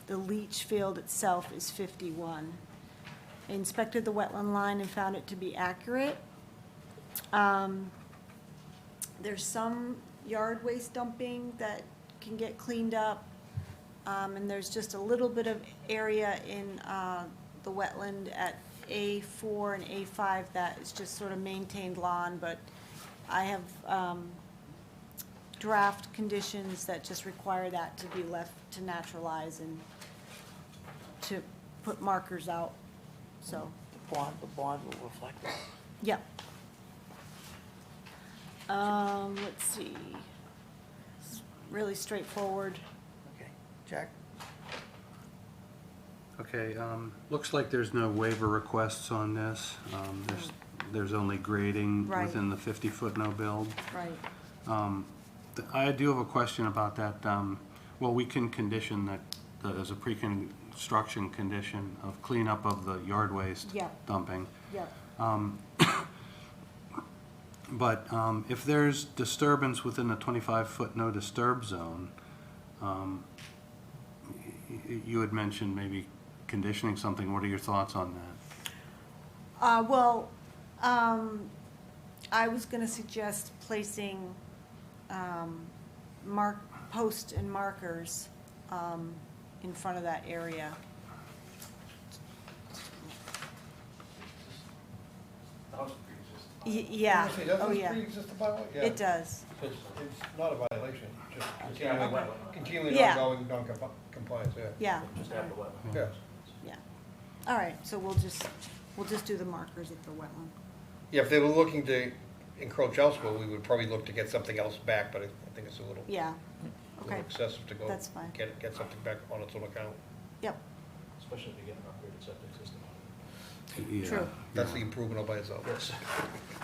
Speaker 3: the leach field itself is 51. I inspected the wetland line and found it to be accurate. There's some yard waste dumping that can get cleaned up, and there's just a little bit of area in the wetland at A4 and A5 that is just sort of maintained lawn, but I have draft conditions that just require that to be left to naturalize and to put markers out, so,
Speaker 1: The bond will reflect that.
Speaker 3: yeah. Let's see. This is really straightforward.
Speaker 1: Okay. Jack?
Speaker 2: Okay, looks like there's no waiver requests on this. There's only grading
Speaker 3: Right.
Speaker 2: within the 50-foot no build.
Speaker 3: Right.
Speaker 2: I do have a question about that. Well, we can condition that as a pre-construction condition of cleanup of the yard waste
Speaker 3: Yeah.
Speaker 2: dumping.
Speaker 3: Yeah.
Speaker 2: But if there's disturbance within the 25-foot no disturb zone, you had mentioned maybe conditioning something. What are your thoughts on that?
Speaker 3: Well, I was gonna suggest placing, posts and markers, in front of that area. Yeah, oh, yeah,
Speaker 5: Pre-exist the bylaw? Yeah.
Speaker 3: it does,
Speaker 5: It's not a violation, just continuing
Speaker 3: Yeah.
Speaker 5: ongoing non-compliance, yeah.
Speaker 3: yeah,
Speaker 8: Just add the wetland.
Speaker 5: Yes.
Speaker 3: yeah. All right, so we'll just do the markers at the wetland.
Speaker 5: Yeah, if they were looking to encroach elsewhere, we would probably look to get something else back, but I think it's a little
Speaker 3: Yeah, okay,
Speaker 5: excessive to go.
Speaker 3: That's fine.
Speaker 5: Get something back on its own account.
Speaker 3: yep,
Speaker 8: Especially if you get an upgraded septic system.
Speaker 2: Yeah.
Speaker 3: True.
Speaker 5: That's the improvement all by itself.
Speaker 8: Yes.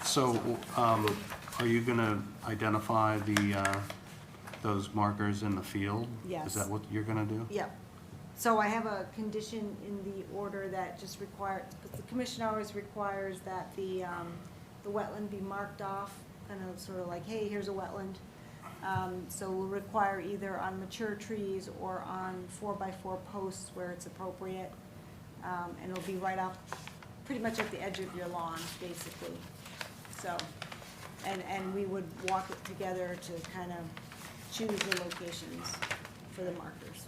Speaker 2: So, are you gonna identify those markers in the field?
Speaker 3: Yes.
Speaker 2: Is that what you're gonna do?
Speaker 3: Yep. So I have a condition in the order that just require, because the commission always requires that the wetland be marked off, kind of sort of like, hey, here's a wetland. So we'll require either on mature trees or on 4x4 posts where it's appropriate. And it'll be right off, pretty much at the edge of your lawn, basically. So, and we would walk it together to kind of choose the locations for the markers.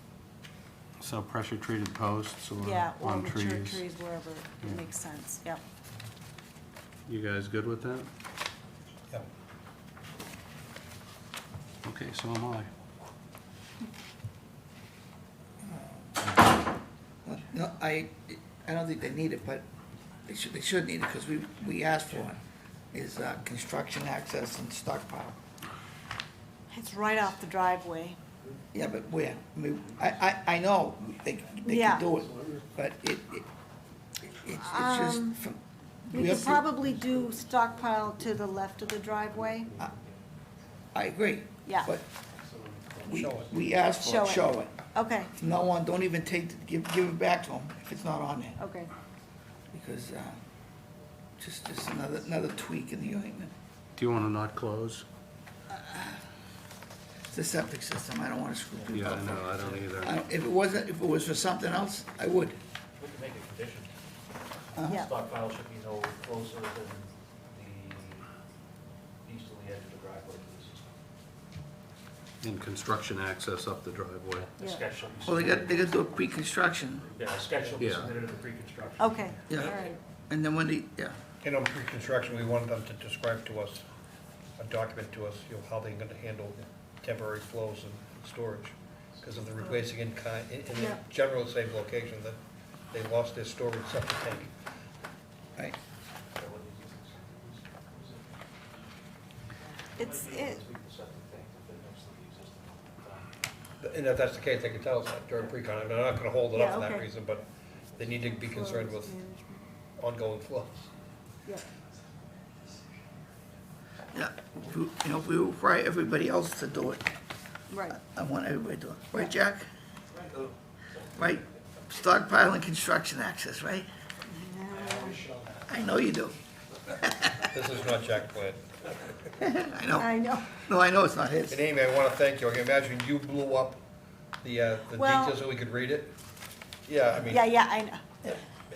Speaker 2: So pressure-treated posts or
Speaker 3: Yeah, or
Speaker 2: on
Speaker 3: mature
Speaker 2: trees?
Speaker 3: trees, wherever
Speaker 2: Yeah.
Speaker 3: it makes sense, yep.
Speaker 2: You guys good with that?
Speaker 5: Yep.
Speaker 2: Okay, so am I.
Speaker 1: No, I don't think they need it, but they should need it, because we asked for it, is construction access and stockpile.
Speaker 3: It's right off the driveway.
Speaker 1: Yeah, but where? I mean, I know they
Speaker 3: Yeah.
Speaker 1: can do it, but it's just from.
Speaker 3: We
Speaker 1: have
Speaker 3: could
Speaker 1: to-
Speaker 3: probably do stockpile to the left of the driveway.
Speaker 1: I agree.
Speaker 3: Yeah.
Speaker 1: But we,
Speaker 5: Show it.
Speaker 1: we asked for it, show it.
Speaker 3: Okay,
Speaker 1: From now on, don't even give it back to them if it's not on there,
Speaker 3: okay.
Speaker 1: because, just another tweak in the ointment.
Speaker 2: Do you wanna not close?
Speaker 1: It's a septic system, I don't wanna screw people
Speaker 2: Yeah,
Speaker 1: up.
Speaker 2: I know, I don't either.
Speaker 1: If it was for something else, I would.
Speaker 8: We can make a condition.
Speaker 3: Yeah,
Speaker 8: Stockpile should be no closer than the easterly edge of the driveway to the system.
Speaker 2: And construction access up the driveway.
Speaker 8: A
Speaker 3: Yeah.
Speaker 8: sketch shall be
Speaker 1: Well, they
Speaker 8: submitted.
Speaker 1: gotta do a pre-construction,
Speaker 8: Yeah, a sketch shall be
Speaker 2: Yeah.
Speaker 8: submitted to the pre-construction.
Speaker 3: okay, all
Speaker 1: Yeah.
Speaker 3: right.
Speaker 1: and then yeah.
Speaker 5: And on pre-construction, we wanted them to describe to us, a document to us, how they're gonna handle temporary flows and storage. Because if they're replacing in the
Speaker 3: Yeah.
Speaker 5: general same location, that they lost their storage septic tank.
Speaker 1: Right.
Speaker 3: It's,
Speaker 5: And if that's the case, they can tell us that during pre-con. I'm not gonna hold it up
Speaker 3: Yeah,
Speaker 5: for that
Speaker 3: okay.
Speaker 5: reason, but they need to be concerned with ongoing flows.
Speaker 3: Yeah,
Speaker 1: Yeah, if we require everybody else to do it,
Speaker 3: right.
Speaker 1: I want everybody to do it. Right, Jack? Right? Stockpiling construction access, right? I know you do.
Speaker 5: This is not Jack Plant.
Speaker 1: I know.
Speaker 3: I know.
Speaker 1: No, I know it's not his.
Speaker 5: And Amy, I wanna thank you. I can imagine you blew up the
Speaker 3: Well-
Speaker 5: details so we could read it. Yeah, I mean,
Speaker 3: Yeah, I know.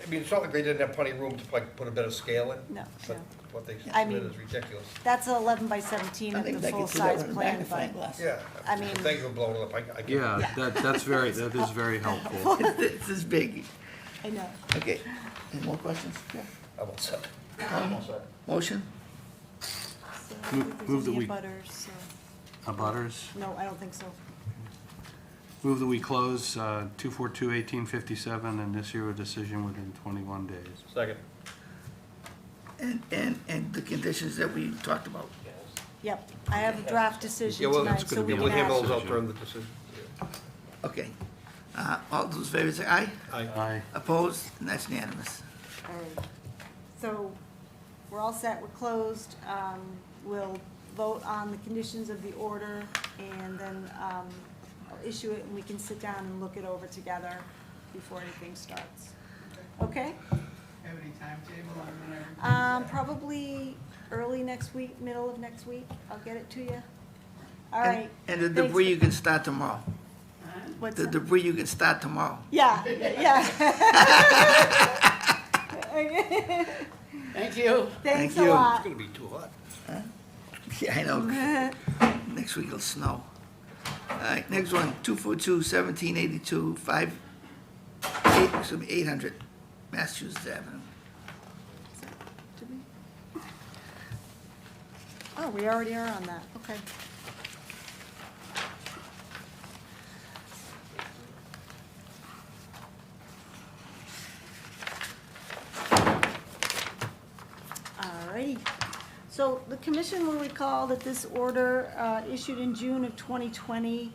Speaker 5: I mean, it's not like they didn't have plenty of room to like put a bit of scale in.
Speaker 3: No,
Speaker 5: But
Speaker 3: no.
Speaker 5: what they
Speaker 3: I
Speaker 5: submitted
Speaker 3: mean-
Speaker 5: is ridiculous.
Speaker 3: That's 11 by 17
Speaker 1: I
Speaker 3: at
Speaker 1: think
Speaker 3: the
Speaker 1: they could see that
Speaker 3: full-size
Speaker 1: with a
Speaker 3: plan,
Speaker 1: magnifying
Speaker 3: but,
Speaker 1: glass.
Speaker 5: Yeah.
Speaker 3: I mean-
Speaker 5: Thank you for blowing it up. I get it.
Speaker 2: Yeah, that is very helpful.
Speaker 1: This is big.
Speaker 3: I know.
Speaker 1: Okay, any more questions? Yeah.
Speaker 5: I won't say.
Speaker 1: Motion?
Speaker 3: So, I
Speaker 2: Move-
Speaker 3: think there's
Speaker 2: move that
Speaker 3: any
Speaker 2: we-
Speaker 3: abutters, so-
Speaker 2: Abutters?
Speaker 3: No, I don't think so.
Speaker 2: Move that we close 2/4/1857 and issue a decision within 21 days.
Speaker 5: Second.
Speaker 1: And the conditions that we talked about.
Speaker 3: Yep, I have a draft
Speaker 5: Yeah,
Speaker 3: decision
Speaker 5: well,
Speaker 3: tonight,
Speaker 2: it's
Speaker 3: so
Speaker 2: gonna
Speaker 3: we
Speaker 2: be
Speaker 3: can
Speaker 5: We'll handle
Speaker 3: add.
Speaker 5: those out during the decision.
Speaker 1: Okay. All those in favor say aye.
Speaker 2: Aye.
Speaker 1: Opposed? And that's unanimous.
Speaker 3: All right. So, we're all set, we're closed. We'll vote on the conditions of the order, and then I'll issue it, and we can sit down and look it over together before anything starts. Okay?
Speaker 7: Have any timetable on when
Speaker 3: Probably early next week, middle of next week, I'll get it to you. All
Speaker 1: And-
Speaker 3: right.
Speaker 1: And the
Speaker 3: Thanks.
Speaker 1: debris you can start tomorrow.
Speaker 3: What's
Speaker 1: The
Speaker 3: that?
Speaker 1: debris you can start tomorrow.
Speaker 3: Yeah, yeah.
Speaker 1: Thank you.
Speaker 3: Thanks
Speaker 1: Thank
Speaker 3: a
Speaker 1: you.
Speaker 3: lot.
Speaker 5: It's gonna be too hot.
Speaker 1: Yeah, I know. Next week it'll snow. All right, next one, 242-1782, 800 Massachusetts Avenue.
Speaker 3: Oh, we already are on that, okay. Alrighty. So the commission will recall that this order issued in June of 2020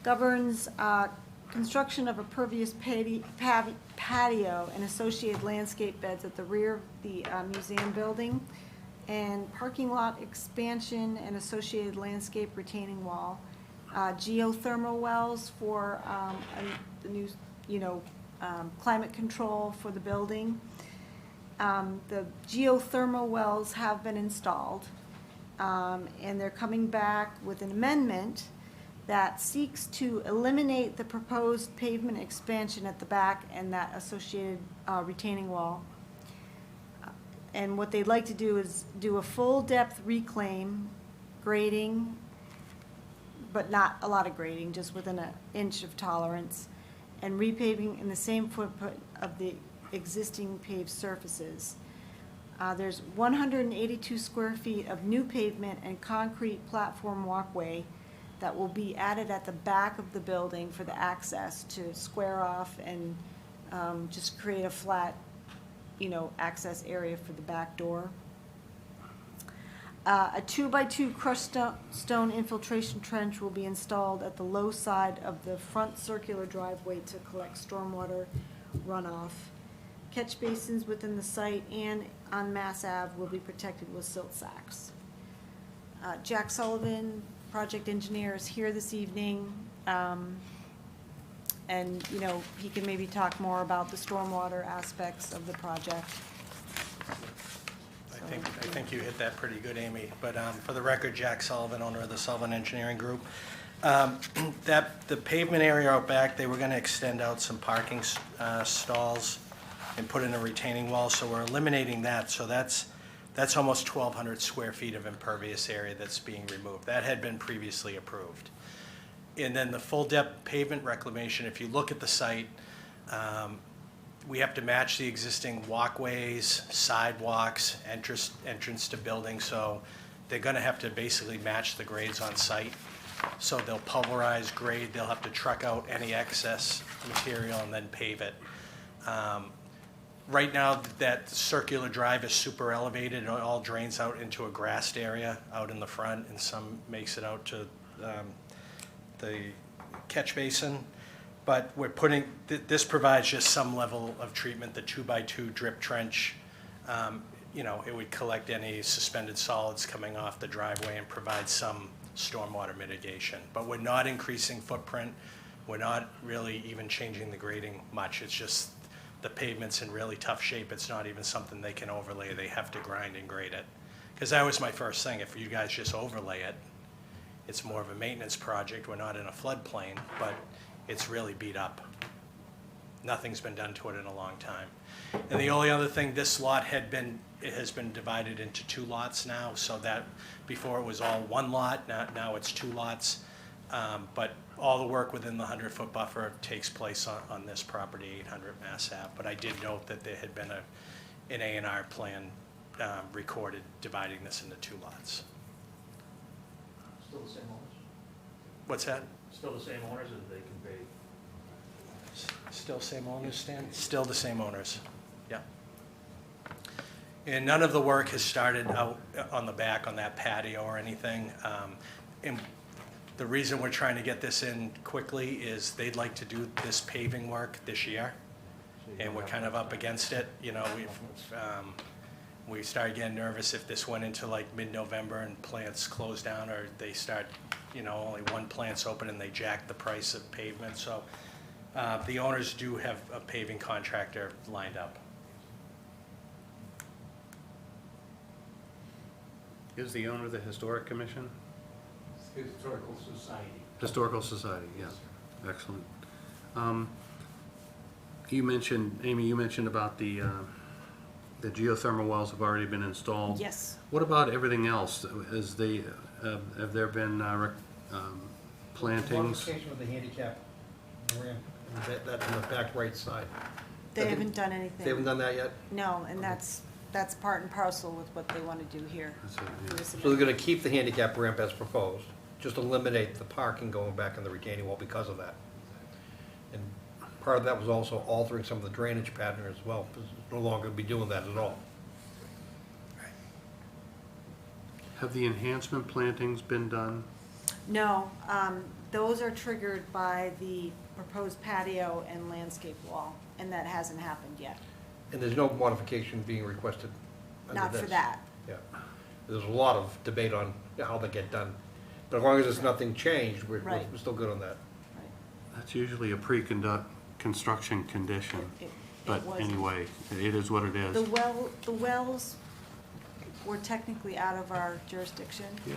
Speaker 3: governs construction of a pervious patio and associated landscape beds at the rear of the museum building, and parking lot expansion and associated landscape retaining wall, geothermal wells for the new, climate control for the building. The geothermal wells have been installed, and they're coming back with an amendment that seeks to eliminate the proposed pavement expansion at the back and that associated retaining wall. And what they'd like to do is do a full-depth reclaim, grading, but not a lot of grading, just within an inch of tolerance, and repaving in the same footprint of the existing paved surfaces. There's 182 square feet of new pavement and concrete platform walkway that will be added at the back of the building for the access to square off and just create a flat, access area for the back door. A 2x2 crushed stone infiltration trench will be installed at the low side of the front circular driveway to collect stormwater runoff. Catch basins within the site and on Mass Ave will be protected with silt sacks. Jack Sullivan, project engineer, is here this evening. And, he can maybe talk more about the stormwater aspects of the project.
Speaker 2: I think you hit that pretty good, Amy. But for the record, Jack Sullivan, owner of the Sullivan Engineering Group. The pavement area out back, they were going to extend out some parking stalls and put in a retaining wall, so we're eliminating that. So that's almost 1,200 square feet of impervious area that's being removed. That had been previously approved. And then the full-depth pavement reclamation, if you look at the site, we have to match the existing walkways, sidewalks, entrance to buildings, so they're gonna have to basically match the grades on site. So they'll pulverize, grade, they'll have to truck out any excess material and then pave it. Right now, that circular drive is super elevated, it all drains out into a grassed area out in the front, and some makes it out to the catch basin. But we're putting, this provides just some level of treatment, the 2x2 drip trench. It would collect any suspended solids coming off the driveway and provide some stormwater mitigation. But we're not increasing footprint. We're not really even changing the grading much. It's just the pavement's in really tough shape. It's not even something they can overlay. They have to grind and grade it. Because that was my first thing. If you guys just overlay it, it's more of a maintenance project. We're not in a floodplain, but it's really beat up. Nothing's been done to it in a long time. And the only other thing, this lot has been divided into 2 lots now, so that before it was all 1 lot, now it's 2 lots. But all the work within the 100-foot buffer takes place on this property, 800 Mass Ave. But I did note that there had been an A&R plan recorded dividing this into 2 lots.
Speaker 8: Still the same owners?
Speaker 2: What's that?
Speaker 8: Still the same owners, or did they convey?
Speaker 2: Still same owners, Stan? Still the same owners, yeah. And none of the work has started out on the back on that patio or anything. And the reason we're trying to get this in quickly is they'd like to do this paving work this year, and we're kind of up against it. We started getting nervous if this went into like mid-November and plants close down, or they start, only 1 plant's open and they jack the price of pavement. So the owners do have a paving contractor lined up.
Speaker 5: Is the owner the Historic Commission?
Speaker 9: Historical Society.
Speaker 5: Historical Society, yeah. Excellent. Amy, you mentioned about the geothermal wells have already been installed.
Speaker 3: Yes.
Speaker 5: What about everything else? Have there been plantings?
Speaker 9: Modification of the handicap ramp, that's on the back right side.
Speaker 3: They haven't done anything.
Speaker 9: They haven't done that yet?
Speaker 3: No, and that's part and parcel with what they want to do here.
Speaker 5: That's it, yeah.
Speaker 3: for this
Speaker 9: So they're
Speaker 3: amendment.
Speaker 9: gonna keep the handicap ramp as proposed, just eliminate the parking going back in the retaining wall because of that. And part of that was also altering some of the drainage pattern as well, because it's no longer gonna be doing that at all.
Speaker 5: Have the enhancement plantings been done?
Speaker 3: No, those are triggered by the proposed patio and landscape wall, and that hasn't happened yet.
Speaker 9: And there's no modification being requested under
Speaker 3: Not for
Speaker 9: this?
Speaker 3: that.
Speaker 9: Yeah. There's a lot of debate on how they get done. But as long as there's nothing changed, we're
Speaker 3: Right.
Speaker 9: still good on that.
Speaker 3: Right.
Speaker 2: That's usually a construction condition,
Speaker 3: It
Speaker 2: but
Speaker 3: wasn't.
Speaker 2: anyway, it is what it
Speaker 3: The
Speaker 2: is.
Speaker 3: the wells were technically out of our jurisdiction.
Speaker 2: Yeah.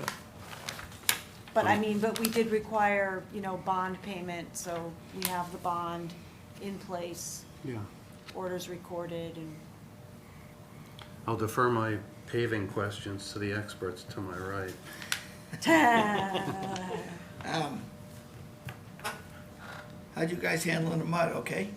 Speaker 3: But I mean, but we did require, bond payment, so we have the bond in place,
Speaker 2: Yeah.
Speaker 3: orders recorded, and,
Speaker 2: I'll defer my paving questions to the experts to my right.
Speaker 1: How'd you guys handle in the mud, okay?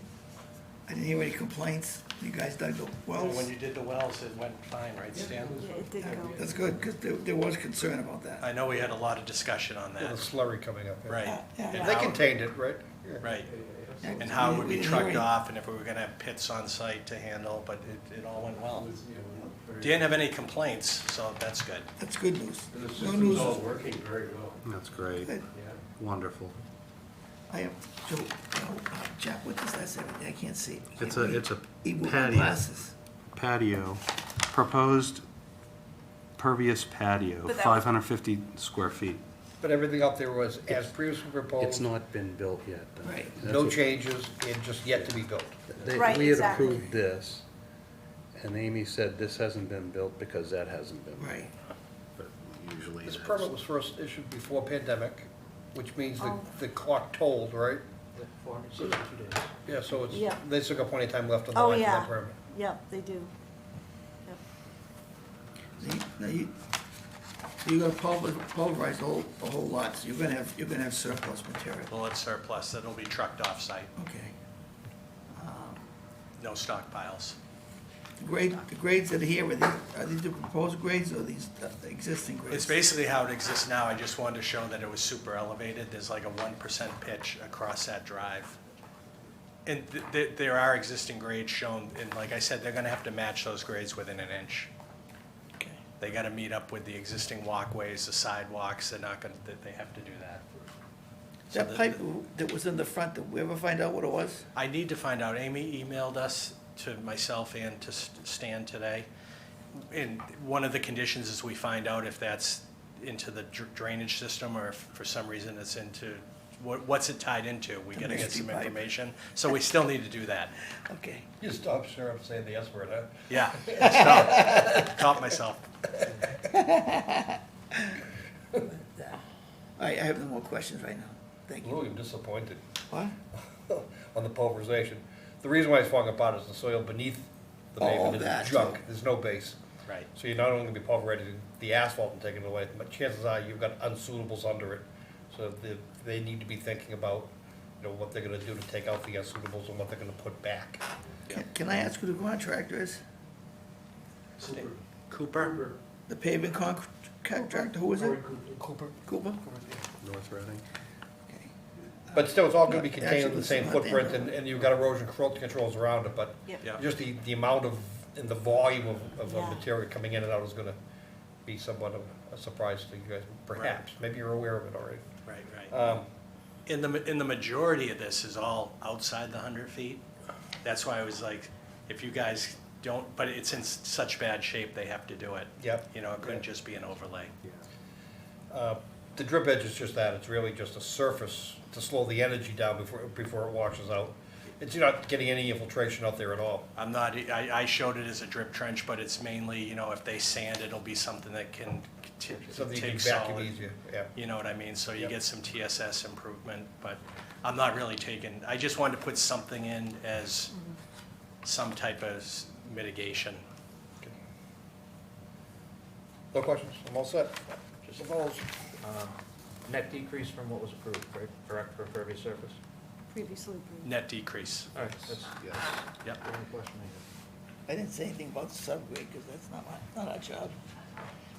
Speaker 1: I didn't hear any complaints. You guys dug the wells?
Speaker 5: When you did the wells, it went fine, right, Stan?
Speaker 3: yeah, it did go.
Speaker 1: That's good, because there was concern about that.
Speaker 10: I know we had a lot of discussion on
Speaker 9: With
Speaker 10: that,
Speaker 9: the slurry coming up. yeah.
Speaker 10: right.
Speaker 1: Yeah.
Speaker 10: And
Speaker 9: They
Speaker 10: how-
Speaker 9: contained it, right? Yeah.
Speaker 10: Right,
Speaker 1: Yeah,
Speaker 10: and how it would
Speaker 1: we
Speaker 10: be
Speaker 1: didn't hear
Speaker 10: trucked
Speaker 1: any-
Speaker 10: off, and if we were gonna have pits on site to handle, but it all went well. Didn't have any complaints, so that's good.
Speaker 1: That's good news.
Speaker 5: The
Speaker 1: No
Speaker 5: system's
Speaker 1: news.
Speaker 5: all working very well.
Speaker 2: That's great.
Speaker 1: Good.
Speaker 2: Wonderful.
Speaker 1: I have, Joe, Jack, what does that say? I can't see.
Speaker 2: It's a
Speaker 1: He wore
Speaker 2: patio.
Speaker 1: glasses.
Speaker 2: Patio, proposed pervious patio,
Speaker 3: But that was-
Speaker 2: 550 square feet.
Speaker 9: But everything up there was as previously
Speaker 2: It's
Speaker 9: proposed,
Speaker 2: not been built yet, though.
Speaker 1: Right.
Speaker 2: That's
Speaker 9: no
Speaker 2: what-
Speaker 9: changes, and just yet to be built.
Speaker 3: Right,
Speaker 2: We had
Speaker 3: exactly.
Speaker 2: approved this, and Amy said this hasn't been built because that hasn't been. built.
Speaker 1: Right.
Speaker 2: But usually it
Speaker 9: This
Speaker 2: is.
Speaker 9: permit was first issued before pandemic, which means
Speaker 3: Oh.
Speaker 9: the clock tolled, right?
Speaker 8: 462 days.
Speaker 9: Yeah, so it's,
Speaker 3: Yeah.
Speaker 9: they still got plenty of time left on the
Speaker 3: Oh,
Speaker 9: line for
Speaker 3: yeah.
Speaker 9: that permit.
Speaker 3: Yep, they do.
Speaker 1: Now, you're gonna pulverize the whole lot, so you're gonna have surplus material.
Speaker 10: Well, it's surplus, that'll be trucked off-site,
Speaker 1: Okay.
Speaker 10: no stockpiles.
Speaker 1: The grades that are here, are these the proposed grades or these the existing grades?
Speaker 10: It's basically how it exists now, I just wanted to show that it was super elevated, there's like a 1% pitch across that drive. And there are existing grades shown, and like I said, they're gonna have to match those grades within an inch.
Speaker 1: Okay.
Speaker 10: They gotta meet up with the existing walkways, the sidewalks, they have to do that. So
Speaker 1: That
Speaker 10: the-
Speaker 1: pipe that was in the front, did we ever find out what it was?
Speaker 10: I need to find out, Amy emailed us, to myself and to Stan today. And one of the conditions is we find out if that's into the drainage system or if for some reason it's into, what's it tied into? We gotta get
Speaker 1: nasty
Speaker 10: some
Speaker 1: pipe.
Speaker 10: information, so we still need to do that.
Speaker 1: Okay.
Speaker 9: You stop Sheriff saying the S word, huh?
Speaker 10: Yeah, stop, caught myself.
Speaker 1: I have no more questions right now. Thank you.
Speaker 9: Really, I'm disappointed
Speaker 1: What?
Speaker 9: on the pulverization. The reason why it's falling apart is the soil beneath the
Speaker 1: Oh,
Speaker 9: pavement
Speaker 1: that
Speaker 9: is
Speaker 1: too.
Speaker 9: junk, there's no base.
Speaker 10: Right,
Speaker 9: So you're not only gonna be pulverizing the asphalt and taking it away, but chances are you've got unsuitables under it. So they need to be thinking about, what they're gonna do to take out the unsuitables and what they're gonna put back.
Speaker 1: Can I ask who the contractor is?
Speaker 10: Cooper?
Speaker 1: The paving contractor, who is it? Cooper. Cooper?
Speaker 2: North Reading.
Speaker 1: Okay.
Speaker 9: But still, it's all gonna be contained in
Speaker 1: Actually,
Speaker 9: the same
Speaker 1: it's not
Speaker 9: footprint,
Speaker 1: there.
Speaker 9: and you've got erosion controls around it, but
Speaker 3: Yep.
Speaker 10: Yeah.
Speaker 9: just the amount of, and the volume of
Speaker 3: Yeah.
Speaker 9: material coming in and out is gonna be somewhat of a surprise to you guys, perhaps. Maybe you're aware of it already.
Speaker 10: Right, right.
Speaker 9: Um,
Speaker 10: In the majority of this is all outside the 100 feet. That's why I was like, if you guys don't, but it's in such bad shape, they have to do it.
Speaker 9: Yep.
Speaker 10: It couldn't just be an overlay.
Speaker 9: The drip edge is just that, it's really just a surface to slow the energy down before it washes out. You're not getting any infiltration out there at all.
Speaker 10: I'm not, I showed it as a drip trench, but it's mainly, if they sand, it'll be something that can
Speaker 9: Something you can
Speaker 10: take
Speaker 9: vacuum
Speaker 10: solid.
Speaker 9: easier, yeah.
Speaker 10: You know what I mean? So you
Speaker 9: Yep.
Speaker 10: get some TSS improvement, but I'm not really taking, I just wanted to put something in as some type of mitigation.
Speaker 9: No questions, I'm all set.
Speaker 8: Just opposed. Net decrease from what was approved, right, for impervious surface?
Speaker 3: Previously approved.
Speaker 10: Net decrease.
Speaker 8: All right, that's
Speaker 2: Yes.
Speaker 10: Yep.
Speaker 8: the only question I
Speaker 1: I didn't say anything about the subgrade, because that's not our job.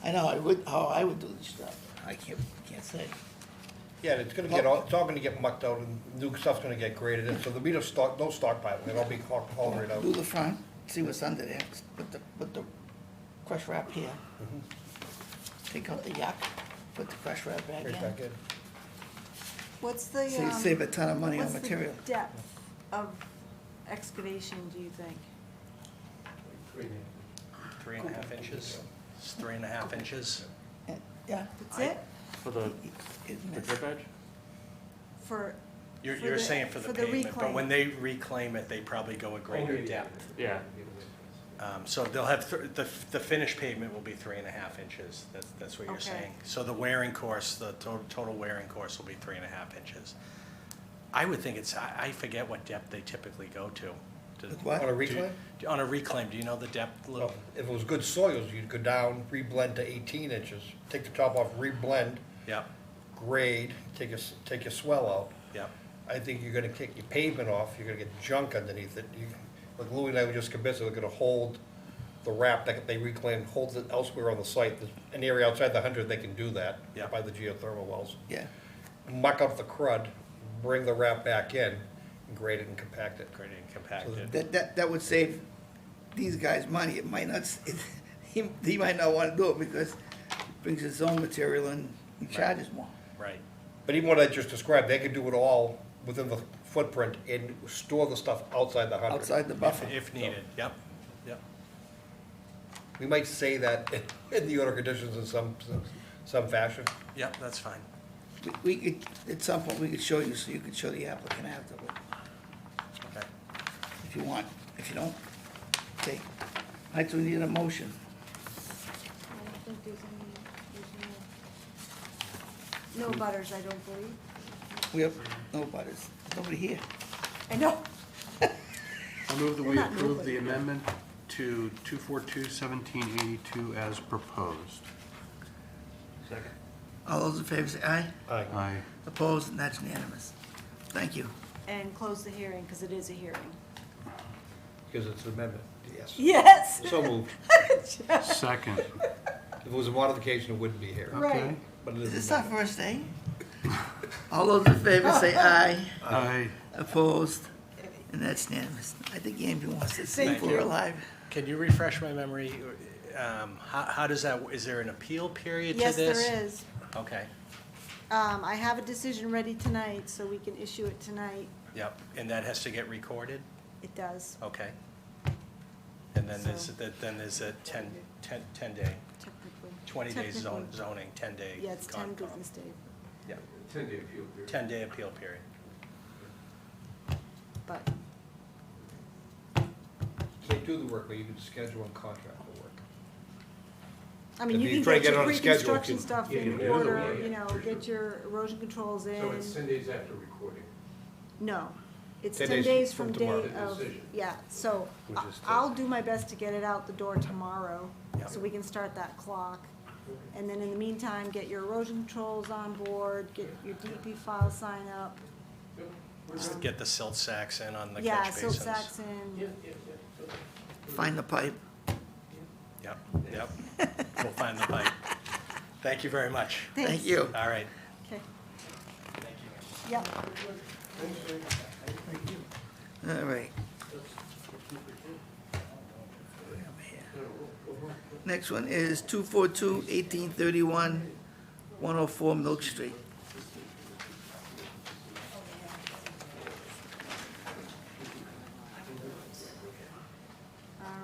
Speaker 1: I know how I would do this stuff. I can't say.
Speaker 9: Yeah, it's all gonna get mucked out, and new stuff's gonna get graded in, so there'll be no stockpiling, it'll all be hauled right out.
Speaker 1: Do the front, see what's under there, put the crush wrap here. Take out the yuck, put the crush wrap back
Speaker 9: Right back
Speaker 1: in.
Speaker 9: in.
Speaker 3: What's the,
Speaker 1: Save a ton of money on
Speaker 3: what's the
Speaker 1: material.
Speaker 3: depth of excavation, do you think?
Speaker 10: 3.5 inches. It's 3.5 inches.
Speaker 1: Yeah.
Speaker 3: That's it?
Speaker 8: For the
Speaker 1: Isn't it?
Speaker 8: drip edge?
Speaker 3: For,
Speaker 10: You're,
Speaker 3: For
Speaker 10: you're
Speaker 3: the-
Speaker 10: saying for the
Speaker 3: for the
Speaker 10: pavement, but
Speaker 3: reclaim.
Speaker 10: when they reclaim it, they probably go a greater depth.
Speaker 8: Yeah.
Speaker 10: So they'll have, the finished pavement will be 3.5 inches. That's what you're
Speaker 3: Okay.
Speaker 10: saying. So the wearing course, the total wearing course will be 3.5 inches. I would think it's, I forget what depth they typically go to.
Speaker 1: With what?
Speaker 9: On a reclaim?
Speaker 10: On a reclaim, do you know the depth, Lou?
Speaker 9: Well, if it was good soils, you'd go down, reblend to 18 inches, take the top off, reblend,
Speaker 10: Yep,
Speaker 9: grade, take your swell out.
Speaker 10: yep,
Speaker 9: I think you're gonna kick your pavement off, you're gonna get junk underneath it. Like Louis and I were just convinced they're gonna hold the wrap that they reclaimed, hold it elsewhere on the site. There's an area outside the 100, they can do that,
Speaker 10: Yeah.
Speaker 9: by the geothermal wells.
Speaker 1: Yeah.
Speaker 9: Muck out the crud, bring the wrap back in, and grade it and compact it.
Speaker 10: graded and compacted.
Speaker 1: That would save these guys money. It might not, he might not want to do it because it brings his own material and he charges more.
Speaker 10: Right,
Speaker 9: But even what I just described, they could do it all within the footprint and store the stuff outside the 100.
Speaker 1: Outside the buffer.
Speaker 10: if needed, yep, yep.
Speaker 9: We might say that in the order conditions in some fashion.
Speaker 10: Yep, that's fine.
Speaker 1: We could, at some point, we could show you, so you could show the applicant afterward,
Speaker 10: Okay.
Speaker 1: if you want. If you don't, okay. All right, so we need a motion.
Speaker 3: I don't think there's no butters, I don't believe.
Speaker 1: We have no butters. Nobody here.
Speaker 3: I know.
Speaker 2: I move that we
Speaker 3: We're not
Speaker 2: approve
Speaker 3: moving.
Speaker 2: the amendment to 242-1782 as proposed.
Speaker 8: Second.
Speaker 1: All those in favor say aye.
Speaker 9: Aye.
Speaker 2: Aye.
Speaker 1: Opposed, and that's unanimous. Thank you.
Speaker 3: And close the hearing, because it is a hearing.
Speaker 9: Because it's an amendment, yes.
Speaker 3: Yes.
Speaker 9: So moved.
Speaker 2: Second.
Speaker 9: If it was a modification, it wouldn't be here.
Speaker 3: Right.
Speaker 2: Okay.
Speaker 9: But it
Speaker 1: Is
Speaker 9: is
Speaker 1: this
Speaker 9: an
Speaker 1: our
Speaker 9: amendment.
Speaker 1: first day? All those in favor say aye.
Speaker 2: Aye.
Speaker 1: Opposed, and that's unanimous. I think Andrew wants to see if
Speaker 3: Thank
Speaker 1: we're
Speaker 3: you.
Speaker 1: alive.
Speaker 10: Can you refresh my memory? How does that, is there an appeal period to
Speaker 3: Yes,
Speaker 10: this?
Speaker 3: there is.
Speaker 10: Okay,
Speaker 3: I have a decision ready tonight, so we can issue it tonight.
Speaker 10: yep, and that has to get recorded?
Speaker 3: It does,
Speaker 10: Okay. And then
Speaker 3: So-
Speaker 10: there's a 10 day,
Speaker 3: technically.
Speaker 10: 20 day
Speaker 3: Technically.
Speaker 10: zoning, 10 day.
Speaker 3: Yeah, it's 10 business days,
Speaker 10: Yeah. 10-day appeal period. 10-day appeal period.
Speaker 3: but,
Speaker 9: Can't do the work, but you can schedule and contract the work.
Speaker 3: I mean,
Speaker 9: If
Speaker 3: you
Speaker 9: you
Speaker 3: can
Speaker 9: try to
Speaker 3: get
Speaker 9: get
Speaker 3: your
Speaker 9: on a schedule,
Speaker 3: pre-construction
Speaker 9: you-
Speaker 3: stuff
Speaker 9: yeah,
Speaker 3: in
Speaker 9: you do the
Speaker 3: order,
Speaker 9: work,
Speaker 3: you know, get your erosion controls in.
Speaker 2: days after recording.
Speaker 3: No, it's
Speaker 9: 10
Speaker 3: 10
Speaker 9: days
Speaker 3: days
Speaker 9: from
Speaker 3: from
Speaker 9: tomorrow.
Speaker 3: day of, yeah, so
Speaker 10: Which is
Speaker 3: I'll do my best to get it out the door tomorrow,
Speaker 10: Yep.
Speaker 3: so we can start that clock. And then in the meantime, get your erosion controls on board, get your DEP file sign up.
Speaker 10: Just get the silt sacks in on the
Speaker 3: Yeah,
Speaker 10: catch
Speaker 3: silt
Speaker 10: basins.
Speaker 3: sacks in,
Speaker 1: Find the pipe.
Speaker 10: Yep, yep. We'll find the pipe. Thank you very much.
Speaker 3: thanks.
Speaker 1: Thank you.
Speaker 10: All right.
Speaker 3: Okay,
Speaker 10: Thank you.
Speaker 3: yep.
Speaker 1: All right. Next one is 242-1831, 104 Milk Street.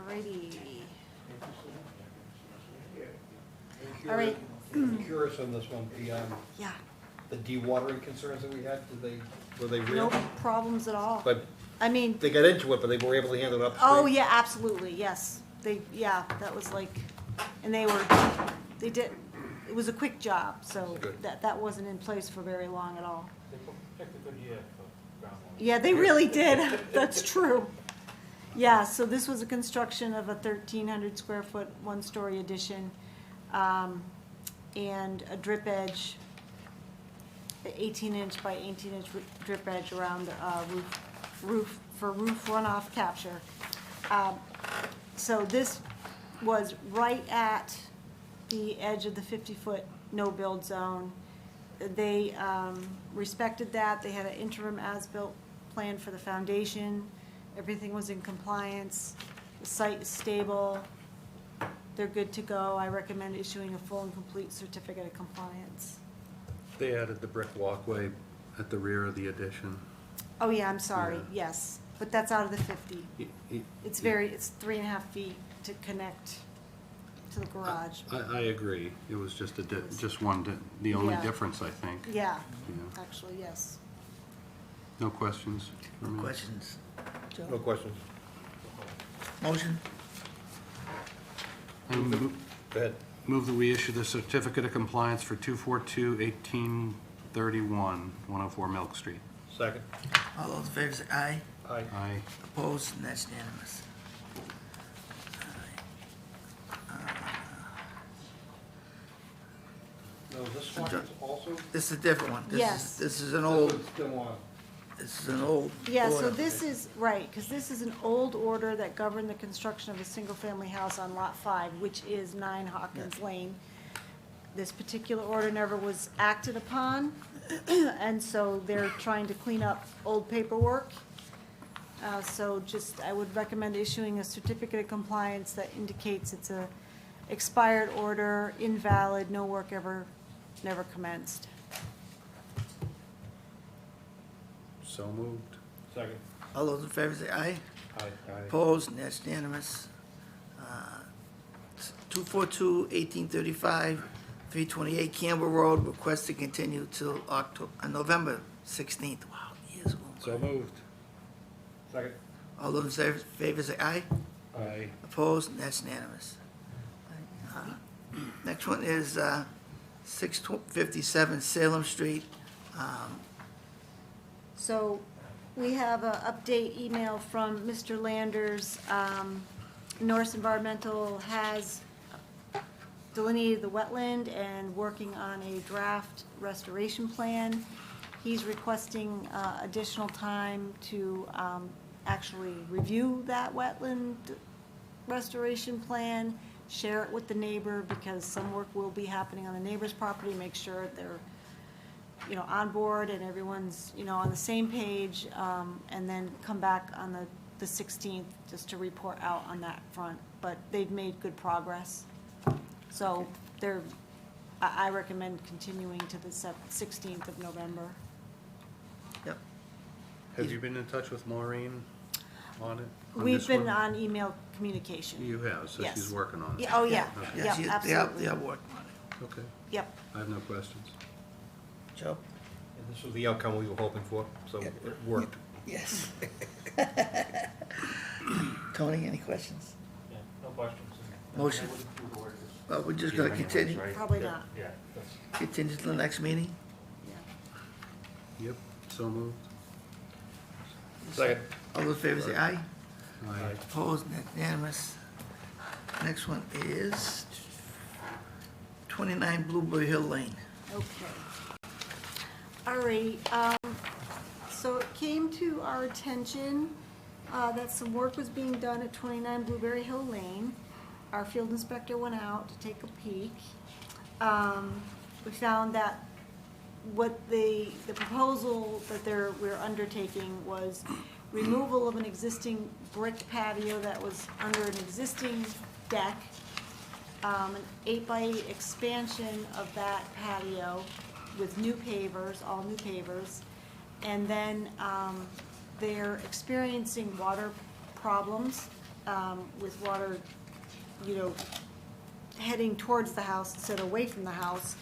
Speaker 3: Alrighty. All right,
Speaker 9: Curious on this one,
Speaker 3: yeah,
Speaker 9: the dewatering concerns that we had, were they
Speaker 3: no
Speaker 9: real?
Speaker 3: problems at all.
Speaker 9: But
Speaker 3: I mean,
Speaker 9: they got into it, but they were able to handle it upstream?
Speaker 3: oh, yeah, absolutely, yes. Yeah, that was like, and they did, it was a quick job, so
Speaker 9: Good.
Speaker 3: that wasn't in place for very long at all.
Speaker 8: They picked a good year for groundwater.
Speaker 3: Yeah, they really did, that's true. Yeah, so this was a construction of a 1,300 square foot, one-story addition, and a drip edge, 18-inch by 18-inch drip edge around the roof for roof runoff capture. So this was right at the edge of the 50-foot no-build zone. They respected that. They had an interim as-built plan for the foundation. Everything was in compliance. The site is stable. They're good to go. I recommend issuing a full and complete certificate of compliance.
Speaker 2: They added the brick walkway at the rear of the addition.
Speaker 3: Oh, yeah, I'm sorry,
Speaker 2: Yeah.
Speaker 3: yes, but that's out of the 50.
Speaker 2: Y-
Speaker 3: It's
Speaker 2: y-
Speaker 3: it's 3.5 feet to connect to the garage.
Speaker 2: I agree. It was just just one, the only
Speaker 3: Yeah.
Speaker 2: difference, I think.
Speaker 3: Yeah,
Speaker 2: Yeah.
Speaker 3: actually, yes.
Speaker 2: No questions? for me?
Speaker 1: Questions?
Speaker 9: No
Speaker 1: Joe?
Speaker 9: questions?
Speaker 1: Motion?
Speaker 9: Go ahead.
Speaker 2: Move that we issue the certificate of compliance for 242-1831, 104 Milk Street.
Speaker 9: Second?
Speaker 1: All those in favor say aye.
Speaker 9: Aye.
Speaker 2: Aye.
Speaker 1: Opposed, and that's unanimous.
Speaker 9: No, this one is also?
Speaker 1: This is a different one.
Speaker 3: Yes.
Speaker 1: This is an old,
Speaker 9: Still on.
Speaker 1: this is an old
Speaker 3: Yeah, so
Speaker 1: order.
Speaker 3: this is, right, because this is an old order that governed the construction of a single-family house on Lot 5, which is 9 Hawkins Lane. This particular order never was acted upon, and so they're trying to clean up old paperwork. So just, I would recommend issuing a certificate of compliance that indicates it's a expired order, invalid, no work never commenced.
Speaker 2: So moved.
Speaker 9: Second?
Speaker 1: All those in favor say aye.
Speaker 9: Aye.
Speaker 1: Opposed, and that's unanimous. 242-1835, 328 Campbell Road, request to continue till November 16th. Wow, years ago.
Speaker 9: So moved. Second?
Speaker 1: All those in favor say aye.
Speaker 9: Aye.
Speaker 1: Opposed, and that's unanimous. Next one is 657 Salem Street.
Speaker 3: So we have an update email from Mr. Landers. Norris Environmental has delineated the wetland and working on a draft restoration plan. He's requesting additional time to actually review that wetland restoration plan, share it with the neighbor, because some work will be happening on the neighbor's property, make sure they're, on board and everyone's, on the same page, and then come back on the 16th just to report out on that front. But they've made good progress. So I recommend continuing to the 16th of November.
Speaker 1: Yep.
Speaker 2: Have you been in touch with Maureen on it? on
Speaker 3: We've
Speaker 2: this
Speaker 3: been
Speaker 2: one?
Speaker 3: on email communication.
Speaker 2: You have, so
Speaker 3: Yes.
Speaker 2: she's working on it.
Speaker 3: Yeah, oh, yeah,
Speaker 1: Yeah,
Speaker 3: yeah,
Speaker 1: they are
Speaker 3: absolutely.
Speaker 1: working on it.
Speaker 2: Okay,
Speaker 3: Yep.
Speaker 2: I have no questions.
Speaker 1: Joe?
Speaker 9: And this was the outcome we were hoping for, so it worked.
Speaker 1: Yes. Tony, any questions?
Speaker 8: Yeah, no questions.
Speaker 1: Motion.
Speaker 8: I wouldn't do the work.
Speaker 1: Well, we're just gonna continue,
Speaker 3: Probably not.
Speaker 8: Yeah, that's.
Speaker 1: continue to the next meeting?
Speaker 2: Yep, so moved.
Speaker 9: Second?
Speaker 1: All those in favor say aye.
Speaker 2: Aye.
Speaker 1: Opposed, and that's unanimous. Next one is 29 Blueberry Hill Lane.
Speaker 3: Okay. All right, so it came to our attention that some work was being done at 29 Blueberry Hill Lane. Our field inspector went out to take a peek. We found that what the proposal that we're undertaking was removal of an existing brick patio that was under an existing deck, an 8x8 expansion of that patio with new pavers, all new pavers. And then they're experiencing water problems with water, heading towards the house instead of away from the house.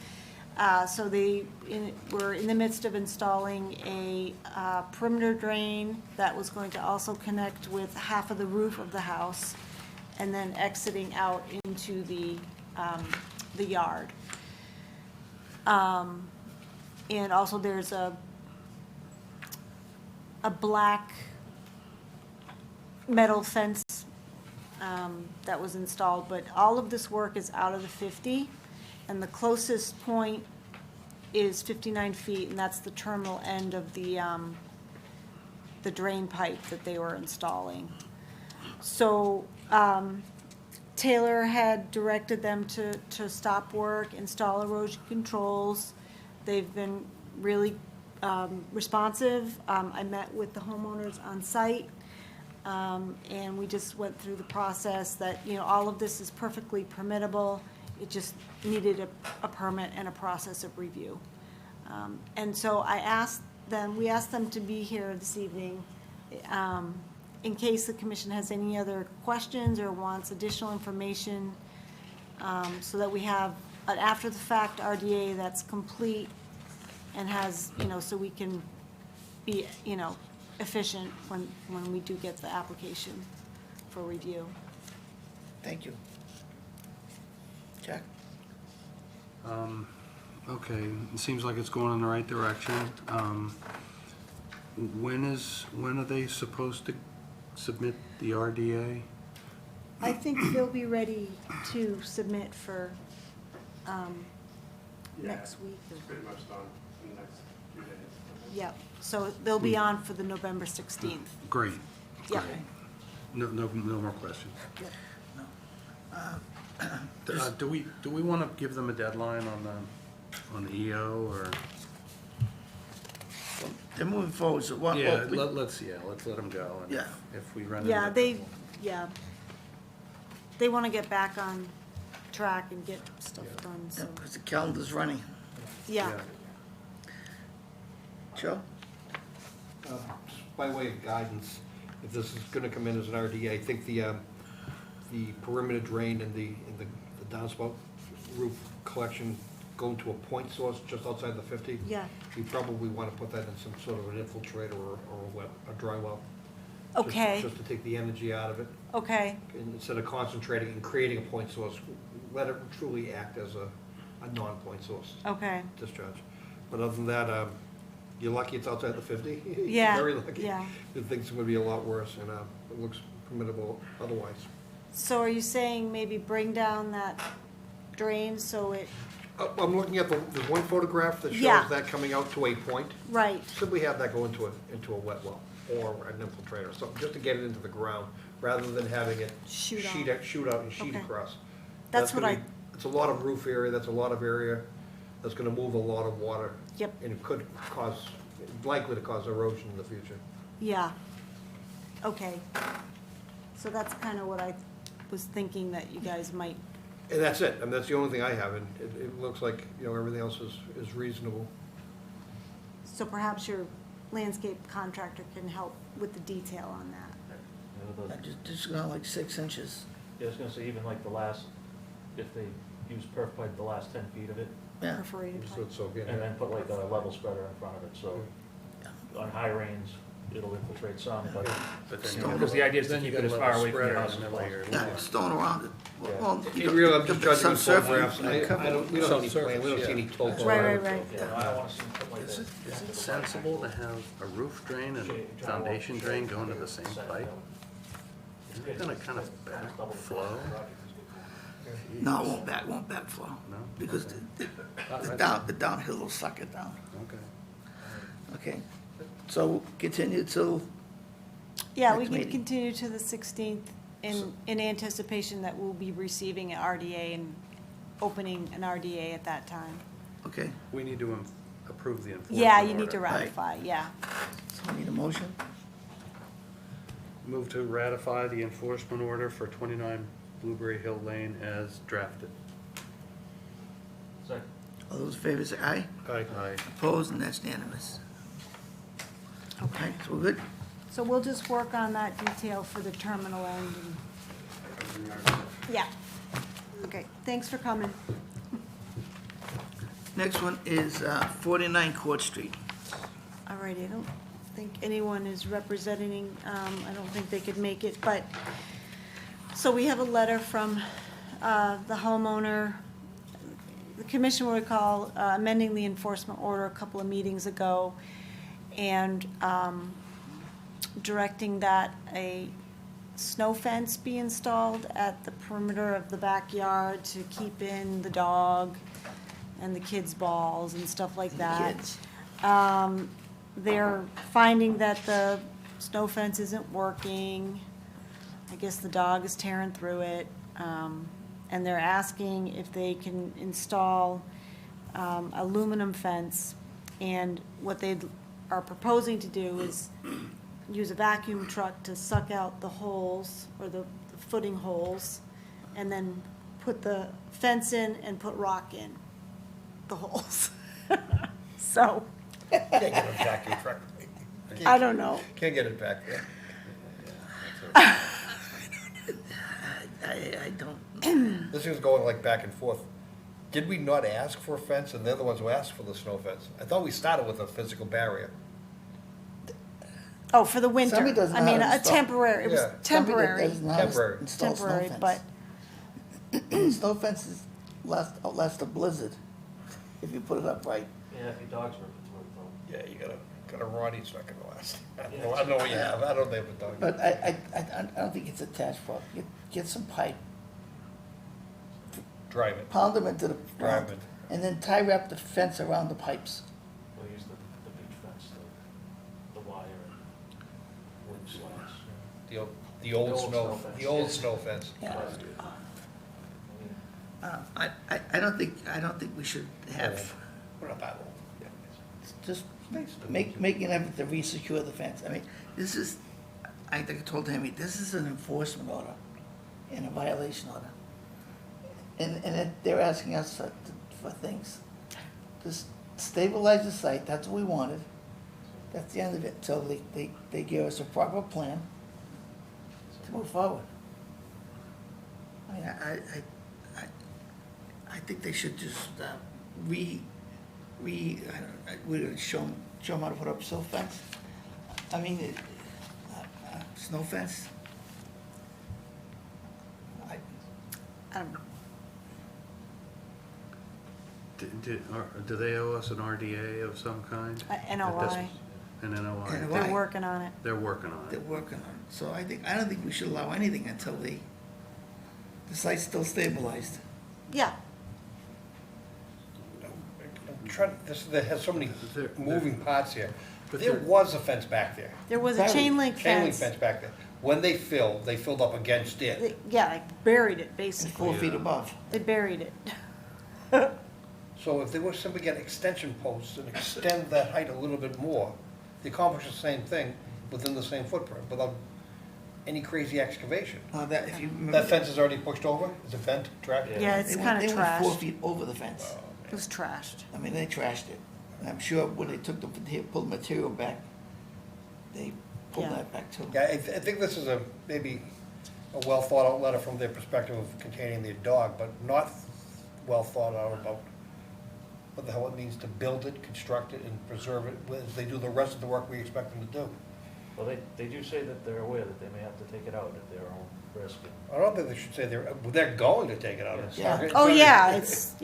Speaker 3: So we're in the midst of installing a perimeter drain that was going to also connect with half of the roof of the house and then exiting out into the yard. And also there's a black metal fence that was installed, but all of this work is out of the 50, and the closest point is 59 feet, and that's the terminal end of the drain pipe that they were installing. So Taylor had directed them to stop work, install erosion controls. They've been really responsive. I met with the homeowners on site. And we just went through the process that, all of this is perfectly permittable. It just needed a permit and a process of review. And so I asked them, we asked them to be here this evening, in case the commission has any other questions or wants additional information, so that we have an after-the-fact RDA that's complete and has, so we can be, efficient when we do get the application for review.
Speaker 1: Thank you. Jack?
Speaker 2: Okay, it seems like it's going in the right direction. When are they supposed to submit the RDA?
Speaker 3: I think they'll be ready to submit for, next week.
Speaker 2: It's pretty much done in the next few days.
Speaker 3: Yep, so they'll be on for the November 16th.
Speaker 2: Great.
Speaker 3: Yep.
Speaker 2: No more questions.
Speaker 3: Yep.
Speaker 2: Do we want to give them a deadline on the EO, or?
Speaker 1: They're moving forward, so what?
Speaker 2: Yeah, let's let them go. And
Speaker 1: Yeah.
Speaker 2: If we run into.
Speaker 3: Yeah, they want to get back on track and get stuff done, so,
Speaker 1: Because the calendar's running.
Speaker 3: yeah.
Speaker 1: Joe?
Speaker 9: Just by way of guidance, if this is gonna come in as an RDA, I think the perimeter drain and the downspout roof collection go into a point source just outside the 50.
Speaker 3: Yeah.
Speaker 9: We probably wanna put that in some sort of an infiltrator or a dry well. Just-
Speaker 3: Okay,
Speaker 9: Just to take the energy out of it,
Speaker 3: okay,
Speaker 9: and instead of concentrating and creating a point source, let it truly act as a non-point source
Speaker 3: okay,
Speaker 9: discharge. But other than that, you're lucky it's outside the 50.
Speaker 3: Yeah,
Speaker 9: You're very lucky.
Speaker 3: yeah.
Speaker 9: Things would be a lot worse, and it looks formidable otherwise.
Speaker 3: so are you saying maybe bring down that drain so it,
Speaker 9: I'm looking at there's one photograph that
Speaker 3: Yeah.
Speaker 9: shows that coming out to a point.
Speaker 3: right,
Speaker 9: Simply have that go into a wet well or an infiltrator, so just to get it into the ground, rather than having it
Speaker 3: Shoot off.
Speaker 9: shoot out and sheet
Speaker 3: Okay.
Speaker 9: across.
Speaker 3: That's what
Speaker 9: gonna
Speaker 3: I-
Speaker 9: be- It's a lot of roof area, that's a lot of area, that's gonna move a lot of water.
Speaker 3: Yep.
Speaker 9: And it could likely to cause erosion in the future.
Speaker 3: yeah, okay. So that's kind of what I was thinking that you guys might,
Speaker 9: And that's it, and that's the only thing I have, and it looks like, everything else is reasonable.
Speaker 3: so perhaps your landscape contractor can help with the detail on that.
Speaker 8: You know,
Speaker 1: Just going like 6 inches.
Speaker 8: I was gonna say even like the last, if they use perf pipe, the last 10 feet of it,
Speaker 1: Yeah.
Speaker 3: Perforated
Speaker 9: So
Speaker 3: pipe.
Speaker 9: it's okay.
Speaker 8: and then put like a level spreader in front of it, so on high rains, it'll infiltrate some, but,
Speaker 2: But then
Speaker 8: you know,
Speaker 2: you
Speaker 8: because the idea is to
Speaker 2: then you
Speaker 8: keep it
Speaker 2: gotta
Speaker 8: as
Speaker 2: level
Speaker 8: far away from
Speaker 2: spread
Speaker 8: your
Speaker 2: it
Speaker 8: house
Speaker 2: and
Speaker 8: as
Speaker 2: then lay your
Speaker 8: possible.
Speaker 1: Yeah, stone around it. Well,
Speaker 9: You really, I'm just judging
Speaker 1: some
Speaker 9: the
Speaker 1: surface,
Speaker 9: photographs,
Speaker 1: cover it.
Speaker 9: we don't have any plan, we don't see any topo.
Speaker 3: Right, right.
Speaker 8: Yeah, I don't wanna see them put like
Speaker 2: Is
Speaker 8: that.
Speaker 2: it sensible to have a roof drain and a foundation drain go into the same pipe? Isn't it gonna kind of backflow?
Speaker 1: No, it won't backflow.
Speaker 2: No?
Speaker 1: Because the downhill will suck it down.
Speaker 2: Okay.
Speaker 1: Okay, so continue till,
Speaker 3: Yeah, we
Speaker 1: Next
Speaker 3: can
Speaker 1: meeting.
Speaker 3: continue to the 16th in anticipation that we'll be receiving an RDA and opening an RDA at that time.
Speaker 1: okay,
Speaker 2: We need to approve the enforcement
Speaker 3: Yeah, you need to
Speaker 2: order.
Speaker 3: ratify, yeah.
Speaker 1: so I need a motion.
Speaker 2: Move to ratify the enforcement order for 29 Blueberry Hill Lane as drafted.
Speaker 8: Second.
Speaker 1: All those in favor say aye.
Speaker 9: Aye.
Speaker 2: Aye.
Speaker 1: Opposed, and that's unanimous. Okay, so we're good?
Speaker 3: So we'll just work on that detail for the terminal end and, yeah. Okay, thanks for coming.
Speaker 1: Next one is 49 Court Street.
Speaker 3: All righty, I don't think anyone is representing, I don't think they could make it, but, so we have a letter from the homeowner. The commission will recall amending the enforcement order a couple of meetings ago and directing that a snow fence be installed at the perimeter of the backyard to keep in the dog and the kids' balls and stuff like that.
Speaker 1: Kids.
Speaker 3: They're finding that the snow fence isn't working. I guess the dog is tearing through it. And they're asking if they can install aluminum fence. And what they are proposing to do is use a vacuum truck to suck out the holes, or the footing holes, and then put the fence in and put rock in the holes. So,
Speaker 9: Can't get a vacuum truck.
Speaker 3: I don't know.
Speaker 9: Can't get it back there.
Speaker 1: I don't,
Speaker 9: This thing's going like back and forth. Did we not ask for a fence, and they're the ones who asked for the snow fence? I thought we started with a physical barrier.
Speaker 3: Oh, for the winter.
Speaker 1: Somebody doesn't
Speaker 3: I
Speaker 1: know
Speaker 3: mean,
Speaker 1: how to
Speaker 3: a
Speaker 1: install-
Speaker 3: temporary, it was
Speaker 9: Yeah.
Speaker 3: temporary,
Speaker 9: Temporary.
Speaker 1: Install snow
Speaker 3: temporary,
Speaker 1: fence.
Speaker 3: but,
Speaker 1: Snow fences outlast a blizzard if you put it up right.
Speaker 8: Yeah, if your dog's ripping through it though.
Speaker 9: Yeah, you got a Ronnie's not gonna last. I don't know what you have, I don't know if a dog.
Speaker 1: But I don't think it's attached well. Get some pipe,
Speaker 9: Drive it.
Speaker 1: pound them into the
Speaker 9: Drive
Speaker 1: ground,
Speaker 9: it.
Speaker 1: and then tie wrap the fence around the pipes.
Speaker 8: We'll use the beach fence, the wire and wood slats.
Speaker 9: The old
Speaker 8: old
Speaker 9: snow,
Speaker 8: snow fence.
Speaker 9: the old snow fence.
Speaker 1: Yeah.
Speaker 8: Yeah.
Speaker 1: I don't think we should have,
Speaker 9: We're not that old.
Speaker 1: just make an effort to re-secure the fence. I mean, this is, I think I told Tammy, this is an enforcement order and a violation order. And they're asking us for things. Just stabilize the site, that's what we wanted. That's the end of it, until they give us a proper plan to move forward. I mean, I think they should just, I don't, we show them how to put up silt fence. I mean, snow fence.
Speaker 3: I don't know.
Speaker 2: Do they owe us an RDA of some kind?
Speaker 3: NOI.
Speaker 2: An NOI?
Speaker 1: NOI.
Speaker 3: They're working on it.
Speaker 2: They're working on
Speaker 1: They're
Speaker 2: it.
Speaker 1: working on it. So I don't think we should allow anything until the site's still stabilized.
Speaker 3: Yeah,
Speaker 9: That has so many
Speaker 2: There-
Speaker 9: moving parts here.
Speaker 2: But
Speaker 9: There
Speaker 2: there-
Speaker 9: was a fence back there,
Speaker 3: there was a
Speaker 1: Buried.
Speaker 3: chain link
Speaker 9: chain link
Speaker 3: fence.
Speaker 9: fence back there. When they filled up against it.
Speaker 3: Yeah, like buried it,
Speaker 1: It's
Speaker 3: basically.
Speaker 1: 4 feet above.
Speaker 3: They buried it.
Speaker 9: So if they were simply get extension posts and extend that height a little bit more, they accomplish the same thing within the same footprint, without any crazy excavation.
Speaker 1: That, if you remember.
Speaker 9: That fence is already pushed over, is it bent, tracked?
Speaker 3: Yeah, it's
Speaker 1: they
Speaker 3: kind
Speaker 1: went-
Speaker 3: of
Speaker 1: They went 4
Speaker 3: trashed.
Speaker 1: feet over the fence.
Speaker 3: It was trashed.
Speaker 1: I mean, they trashed it. And I'm sure when they took pulled the material back, they pulled
Speaker 3: Yeah.
Speaker 1: that back too.
Speaker 9: Yeah, I think this is maybe a well-thought-out letter from their perspective of containing their dog, but not well thought out about what the hell it means to build it, construct it, and preserve it, as they do the rest of the work we expect them to do.
Speaker 8: Well, they do say that they're aware that they may have to take it out at their own risk.
Speaker 9: I don't think they should say they're going to take it out. It's
Speaker 1: Yeah.
Speaker 9: not- it's
Speaker 3: Oh,
Speaker 9: not-
Speaker 3: yeah, it's,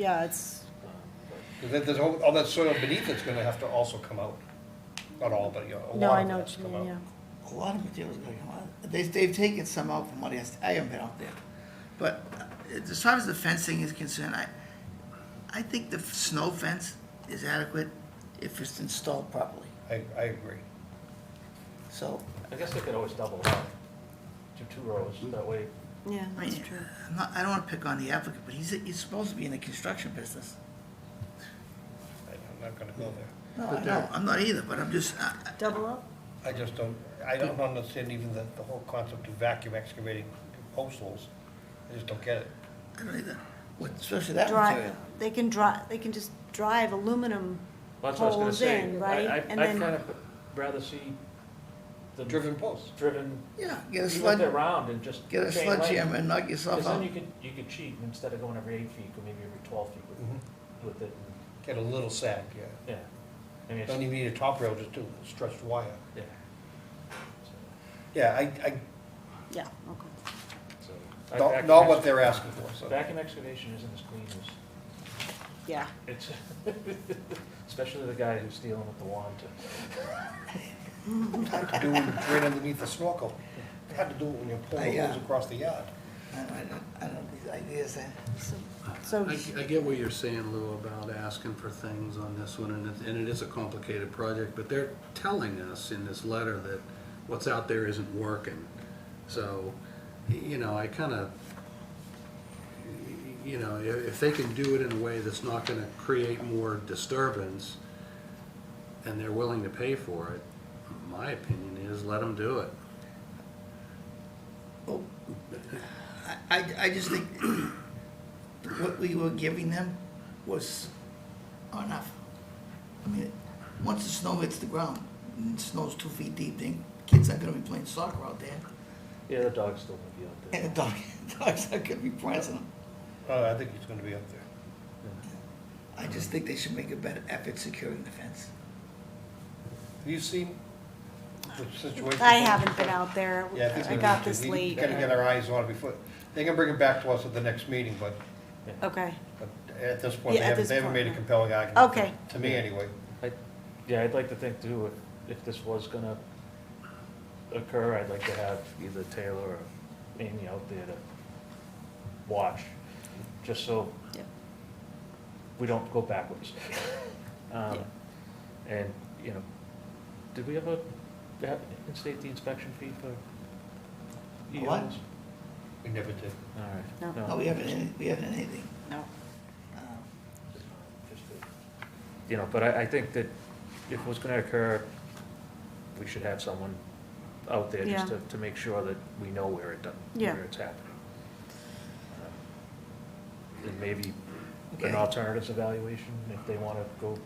Speaker 9: Because there's all that soil beneath it's gonna have to also come out. Not all, but, a
Speaker 3: no,
Speaker 9: lot
Speaker 3: I
Speaker 9: of it
Speaker 3: know
Speaker 9: has
Speaker 3: what
Speaker 9: to
Speaker 3: you
Speaker 9: come
Speaker 3: mean,
Speaker 9: out.
Speaker 3: yeah.
Speaker 1: A lot of material's gonna come out. They've taken some out from what I haven't been out there. But as far as the fencing is concerned, I think the snow fence is adequate if it's installed properly.
Speaker 9: I agree.
Speaker 1: So,
Speaker 8: I guess they could always double it up to 2 rows, that way.
Speaker 3: Yeah,
Speaker 1: I
Speaker 3: that's
Speaker 1: mean,
Speaker 3: true.
Speaker 1: I don't wanna pick on the applicant, but he's supposed to be in the construction business.
Speaker 9: I'm not gonna go there.
Speaker 1: No,
Speaker 2: But
Speaker 1: I
Speaker 2: they're-
Speaker 1: know, I'm not either, but I'm just,
Speaker 3: Double up?
Speaker 9: I don't understand even the whole concept of vacuum excavating post holes. I just don't get it.
Speaker 1: I don't either, especially that
Speaker 3: Drive,
Speaker 1: material.
Speaker 3: they can just drive aluminum
Speaker 8: Well, that's what I was gonna
Speaker 3: poles
Speaker 8: say.
Speaker 3: in, right?
Speaker 8: I'd
Speaker 3: And
Speaker 8: kind
Speaker 3: then,
Speaker 8: of rather see the.
Speaker 9: Driven posts.
Speaker 8: Driven,
Speaker 1: Yeah, get a
Speaker 8: even if
Speaker 1: sled,
Speaker 8: they're round and just.
Speaker 1: get a
Speaker 8: chain link.
Speaker 1: sledgehammer and knock yourself
Speaker 8: Because
Speaker 1: out.
Speaker 8: then you could cheat, and instead of going every 8 feet, go maybe every 12 feet with it.
Speaker 9: Get a little sag, yeah.
Speaker 8: Yeah. I mean,
Speaker 9: Don't
Speaker 8: it's,
Speaker 9: even need a top rail, just do stretched wire.
Speaker 8: yeah.
Speaker 9: Yeah,
Speaker 3: yeah, okay.
Speaker 8: So,
Speaker 9: not what they're asking for, so.
Speaker 8: Vacuum excavation isn't as clean as,
Speaker 3: Yeah,
Speaker 8: it's, especially the guy who's dealing with the wand to.
Speaker 9: Had to do it right underneath the snorkel. Had to do it when you're pulling
Speaker 1: I,
Speaker 9: hose across the yard.
Speaker 1: I don't know these ideas then.
Speaker 3: so,
Speaker 2: I get what you're saying, Lou, about asking for things on this one, and it is a complicated project, but they're telling us in this letter that what's out there isn't working. So, I kinda, if they can do it in a way that's not gonna create more disturbance, and they're willing to pay for it, my opinion is let them do it.
Speaker 1: Well, I just think what we were giving them was enough. I mean, once the snow hits the ground, and the snow's 2 feet deep, then kids aren't gonna be playing soccer out there.
Speaker 8: Yeah, the dog's still gonna be out there.
Speaker 1: And the dogs aren't gonna be prancing them.
Speaker 9: I think he's gonna be up there.
Speaker 1: I just think they should make a better effort securing the fence.
Speaker 9: Have you seen the situation?
Speaker 3: I haven't been out there.
Speaker 9: Yeah, I think
Speaker 3: I
Speaker 9: we
Speaker 3: got
Speaker 9: need to.
Speaker 3: this
Speaker 9: We
Speaker 3: late.
Speaker 9: gotta get our eyes on it before, they can bring it back to us at the next meeting, but
Speaker 3: Okay,
Speaker 9: at this point,
Speaker 3: Yeah,
Speaker 9: they
Speaker 3: at
Speaker 9: haven't,
Speaker 3: this
Speaker 9: they haven't
Speaker 3: point,
Speaker 9: made a
Speaker 3: no.
Speaker 9: compelling argument.
Speaker 3: Okay.
Speaker 9: To me, anyway.
Speaker 8: Yeah, I'd like to think too, if this was gonna occur, I'd like to have either Taylor or Amy out there to watch, just so
Speaker 3: Yep.
Speaker 8: we don't go backwards. And, you know, did we ever instate the inspection fee for EOs?
Speaker 1: What?
Speaker 9: We never did.
Speaker 8: All right.
Speaker 3: No.
Speaker 1: No, we haven't, anything.
Speaker 3: no.
Speaker 8: Just to- You know, but I think that if it was gonna occur, we should have someone out there just
Speaker 3: Yeah.
Speaker 8: to make sure that we know where
Speaker 3: Yeah.
Speaker 8: where it's happening. And maybe
Speaker 1: Okay.
Speaker 8: an alternatives evaluation, if they wanna go,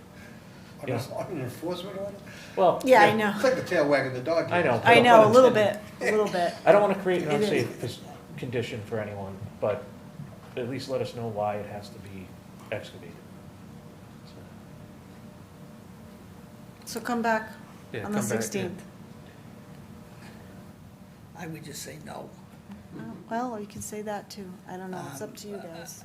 Speaker 9: On
Speaker 8: Yes.
Speaker 9: an enforcement order?
Speaker 8: well.
Speaker 3: Yeah, I know.
Speaker 9: It's like the tail wagging the dog.
Speaker 8: I know.
Speaker 3: I know, a little bit, a little bit.
Speaker 8: I don't wanna create an
Speaker 3: It is.
Speaker 8: unsafe condition for anyone, but at least let us know why it has to be excavated.
Speaker 3: So come back
Speaker 8: Yeah,
Speaker 3: on the
Speaker 8: come back, yeah.
Speaker 3: 16th.
Speaker 1: I would just say no.
Speaker 3: Well, or you can say that too. I don't know. It's up to you guys.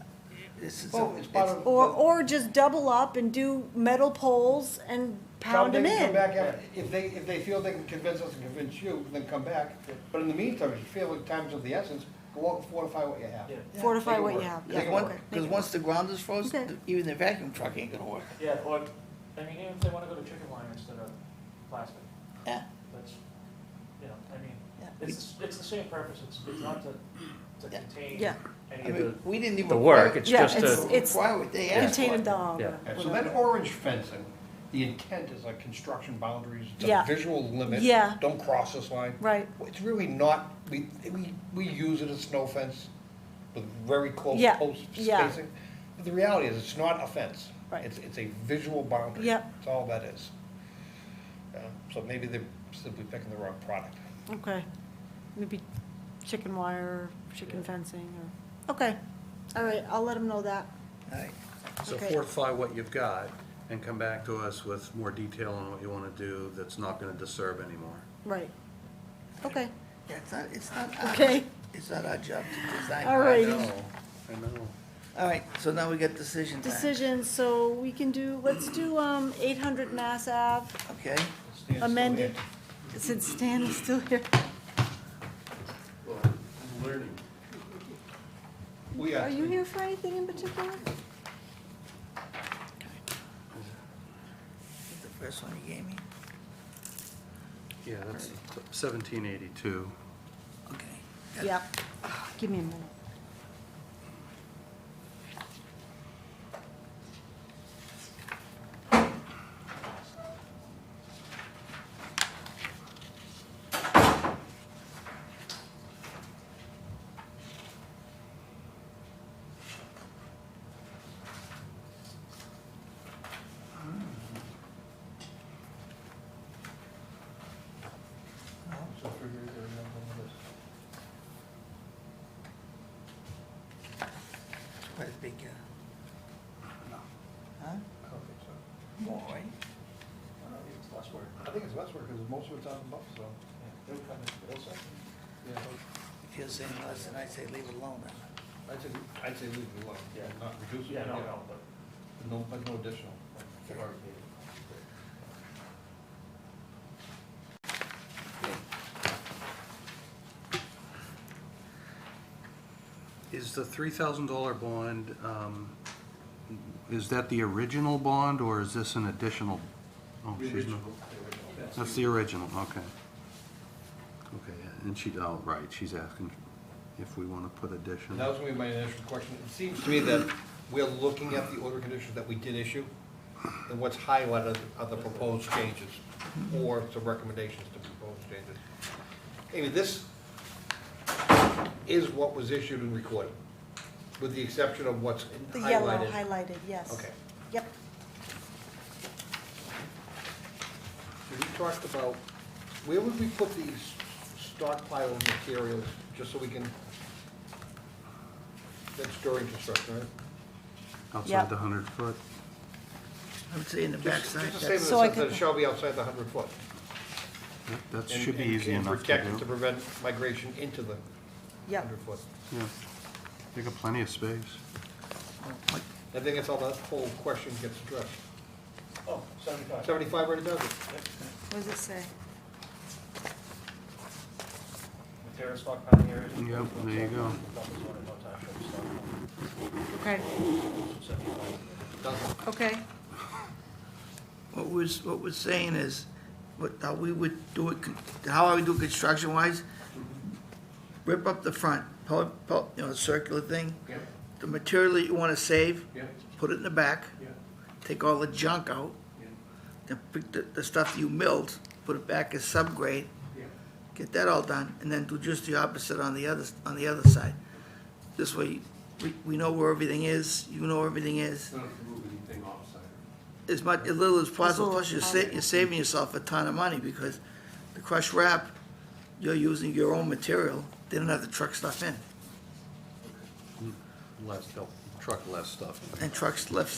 Speaker 1: This is,
Speaker 9: Well, it's part of.
Speaker 3: Or just double up and do metal poles and pound them
Speaker 9: They can come
Speaker 3: in.
Speaker 9: back after, if they feel they can convince us and convince you, then come back. But in the meantime, if you feel like time's of the essence, go out and fortify what you have.
Speaker 8: Yeah.
Speaker 3: Fortify
Speaker 9: Make it
Speaker 3: what you
Speaker 9: work.
Speaker 3: have.
Speaker 1: because
Speaker 3: Yeah, okay.
Speaker 1: because once the ground is frozen,
Speaker 3: Okay.
Speaker 1: even the vacuum truck ain't gonna work.
Speaker 8: Yeah, or, I mean, even if they wanna go to chicken wire instead of plastic,
Speaker 1: Yeah,
Speaker 8: that's, you know, I mean,
Speaker 1: yeah.
Speaker 8: it's the same purpose, it's not to
Speaker 1: Yeah.
Speaker 8: contain
Speaker 3: Yeah.
Speaker 1: I
Speaker 8: any of
Speaker 1: mean,
Speaker 8: the,
Speaker 1: we didn't even.
Speaker 8: the work,
Speaker 1: require-
Speaker 8: it's
Speaker 3: Yeah,
Speaker 8: just
Speaker 3: it's-
Speaker 8: a,
Speaker 3: it's
Speaker 1: Require what they asked
Speaker 3: Contain a
Speaker 1: for.
Speaker 3: dog.
Speaker 8: Yeah.
Speaker 3: or
Speaker 9: And so
Speaker 3: whatever.
Speaker 9: that orange fencing, the intent is like construction boundaries, it's
Speaker 3: Yeah.
Speaker 9: a visual limit.
Speaker 3: Yeah.
Speaker 9: Don't cross this line.
Speaker 3: Right.
Speaker 9: It's really not, we use it as snow fence with very close
Speaker 3: Yeah,
Speaker 9: post
Speaker 3: yeah.
Speaker 9: spacing. But the reality is, it's not a fence.
Speaker 3: Right.
Speaker 9: It's a visual boundary.
Speaker 3: Yep.
Speaker 9: That's all that is. So maybe they're simply picking the wrong product.
Speaker 3: Okay. Maybe chicken wire, chicken fencing, or, okay. All right, I'll let them know that.
Speaker 1: All right,
Speaker 2: So
Speaker 3: Okay.
Speaker 2: fortify what you've got and come back to us with more detail on what you want to do that's not going to disturb anymore.
Speaker 3: Right. Okay,
Speaker 1: yeah, it's not,
Speaker 3: okay.
Speaker 1: it's not our job to design.
Speaker 3: All right.
Speaker 2: I know.
Speaker 1: All right, so now we get decision time.
Speaker 3: Decision, so we can do, let's do, 800 Mass Ave
Speaker 1: Okay,
Speaker 3: amended, since Stan is still here.
Speaker 2: I'm learning.
Speaker 9: We
Speaker 3: Are you here for anything in particular?
Speaker 1: the first one you gave me,
Speaker 2: Yeah, that's 1782.
Speaker 1: okay.
Speaker 3: Yep. Give me a minute.
Speaker 1: It's quite a big, huh? More, right?
Speaker 9: I think it's less work, because most of it's out in buffer zone. Yeah,
Speaker 1: If you're saying less, then I'd say leave it alone then.
Speaker 9: I'd say leave it alone, not reduce it.
Speaker 8: yeah, no,
Speaker 9: But no additional.
Speaker 2: Is the $3,000 bond, is that the original bond, or is this an additional? Oh, she's not. That's the original, okay. Okay, and she, oh, right, she's asking if we want to put additional.
Speaker 9: That was gonna be my initial question. It seems to me that we're looking at the order of conditions that we did issue, and what's highlighted are the proposed changes, or some recommendations to proposed changes. Amy, this is what was issued and recorded, with the exception of what's
Speaker 3: The yellow
Speaker 9: highlighted.
Speaker 3: highlighted, yes.
Speaker 9: Okay.
Speaker 3: Yep.
Speaker 9: we talked about, where would we put these stockpile of materials, just so we can, that's during construction, right?
Speaker 3: Yep.
Speaker 2: Outside the 100-foot.
Speaker 1: I would say in the backside.
Speaker 9: Just a statement
Speaker 3: So I
Speaker 9: that says
Speaker 3: could-
Speaker 9: that it shall be outside the 100 foot.
Speaker 2: That
Speaker 9: and-
Speaker 2: should be
Speaker 9: and-
Speaker 2: easy
Speaker 9: and
Speaker 2: enough to
Speaker 9: protect it
Speaker 2: do.
Speaker 9: to prevent migration into the
Speaker 3: Yep.
Speaker 9: 100 foot.
Speaker 2: Yeah, they got plenty of space.
Speaker 9: I think that's how that whole question gets addressed.
Speaker 6: Oh, 75.
Speaker 9: 75 already does it.
Speaker 3: What does it say?
Speaker 8: Material stockpiling areas.
Speaker 2: Yep, there you go.
Speaker 3: Okay, okay.
Speaker 1: What we're saying is, how we would do it, how I would do construction wise, rip up the front, circular thing.
Speaker 6: Yeah.
Speaker 1: The material that you wanna save,
Speaker 6: Yeah,
Speaker 1: put it in the back,
Speaker 6: yeah,
Speaker 1: take all the junk out,
Speaker 6: yeah,
Speaker 1: then pick the stuff you milled, put it back as subgrade,
Speaker 6: yeah.
Speaker 1: get that all done, and then do just the opposite on the other side. This way, we know where everything is, you know where everything is,
Speaker 6: Don't have to move anything offsite.
Speaker 1: as little as possible,
Speaker 3: little
Speaker 1: plus
Speaker 3: as
Speaker 1: you're saving yourself a ton of money, because the crushed wrap, you're using your own material, they don't have to truck stuff in,
Speaker 5: They'll truck less stuff.
Speaker 1: and truck less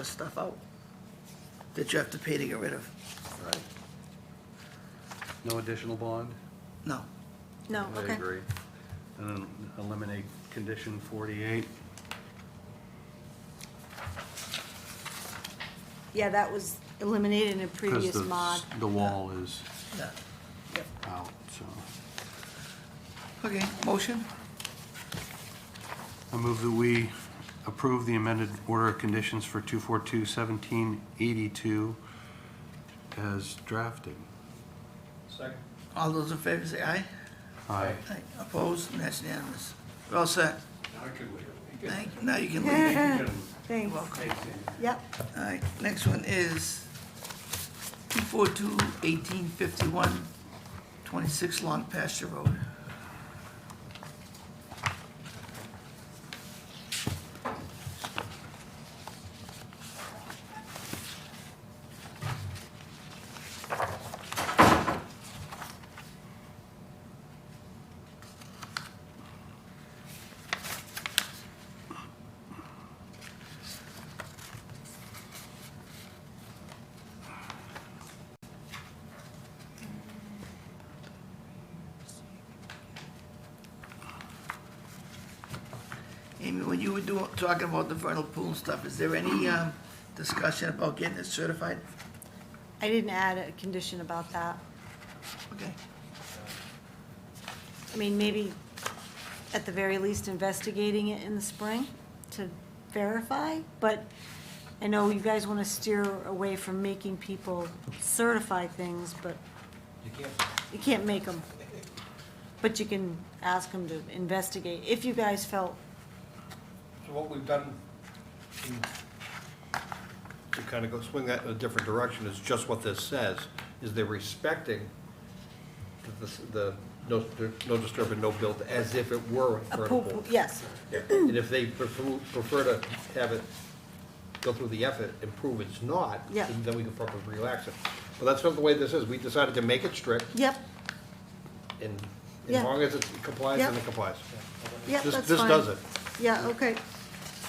Speaker 1: stuff out, that you have to pay to get rid of.
Speaker 5: Right.
Speaker 2: No additional bond?
Speaker 1: No,
Speaker 3: No,
Speaker 2: I
Speaker 3: okay.
Speaker 2: agree. And then eliminate condition 48.
Speaker 3: Yeah, that was eliminated in a previous
Speaker 2: Because
Speaker 3: mod.
Speaker 2: the wall is
Speaker 1: yeah.
Speaker 2: out, so.
Speaker 1: Okay, motion?
Speaker 2: I move that we approve the amended order of conditions for 242-1782 as drafted.
Speaker 6: Second.
Speaker 1: All those in favor say aye.
Speaker 2: Aye.
Speaker 1: Aye. Opposed, and that's unanimous. We're all set.
Speaker 6: Now I could leave.
Speaker 1: Thank you, now you can leave. You're
Speaker 3: Thanks.
Speaker 1: welcome.
Speaker 3: Yep.
Speaker 1: All right, next one is 242-1851, 26 Long Pasture Road. Amy, when you were talking about the vernal pool and stuff, is there any discussion about getting it certified?
Speaker 3: I didn't add a condition about that.
Speaker 1: Okay,
Speaker 3: I mean, maybe at the very least investigating it in the spring to verify, but I know you guys want to steer away from making people certify things, but you can't make them. But you can ask them to investigate, if you guys felt,
Speaker 9: So what we've done, to kind of go swing that in a different direction, is just what this says, is they're respecting the no disturb and no build as if it were a
Speaker 3: a
Speaker 9: vernal
Speaker 3: pool,
Speaker 9: pool.
Speaker 3: yes,
Speaker 9: And if they prefer to have it go through the effort and prove it's not,
Speaker 3: Yeah.
Speaker 9: then we can probably relax it. But that's not the way this is. We decided to make it strict,
Speaker 3: yep,
Speaker 9: and
Speaker 3: Yeah.
Speaker 9: as long as it complies, then
Speaker 3: Yeah.
Speaker 9: it complies.
Speaker 3: yep,
Speaker 9: This
Speaker 3: that's
Speaker 9: this
Speaker 3: fine.
Speaker 9: does it.
Speaker 3: Yeah, okay,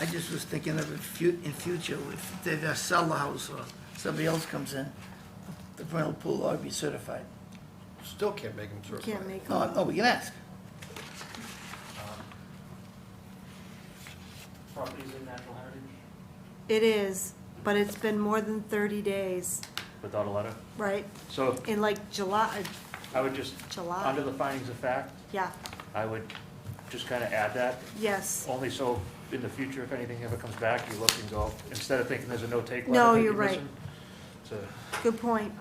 Speaker 1: I just was thinking of in future, if they sell the house or somebody else comes in, the vernal pool ought to be certified.
Speaker 9: Still can't make them
Speaker 3: you
Speaker 9: certified.
Speaker 3: can't make
Speaker 1: No,
Speaker 3: them.
Speaker 1: no, we can ask.
Speaker 8: Properties in natural heritage
Speaker 3: It is, but it's been more than 30 days,
Speaker 8: without a letter.
Speaker 3: right?
Speaker 8: So
Speaker 3: In like July,
Speaker 8: I would just,
Speaker 3: July.
Speaker 8: under the findings of fact,
Speaker 3: yeah,
Speaker 8: I would just kind of add that,
Speaker 3: yes.
Speaker 8: only so in the future, if anything ever comes back, you look and go, instead of thinking there's a no-take letter.
Speaker 3: No,
Speaker 8: that
Speaker 3: you're
Speaker 8: you're
Speaker 3: right.
Speaker 8: missing, to
Speaker 3: Good point.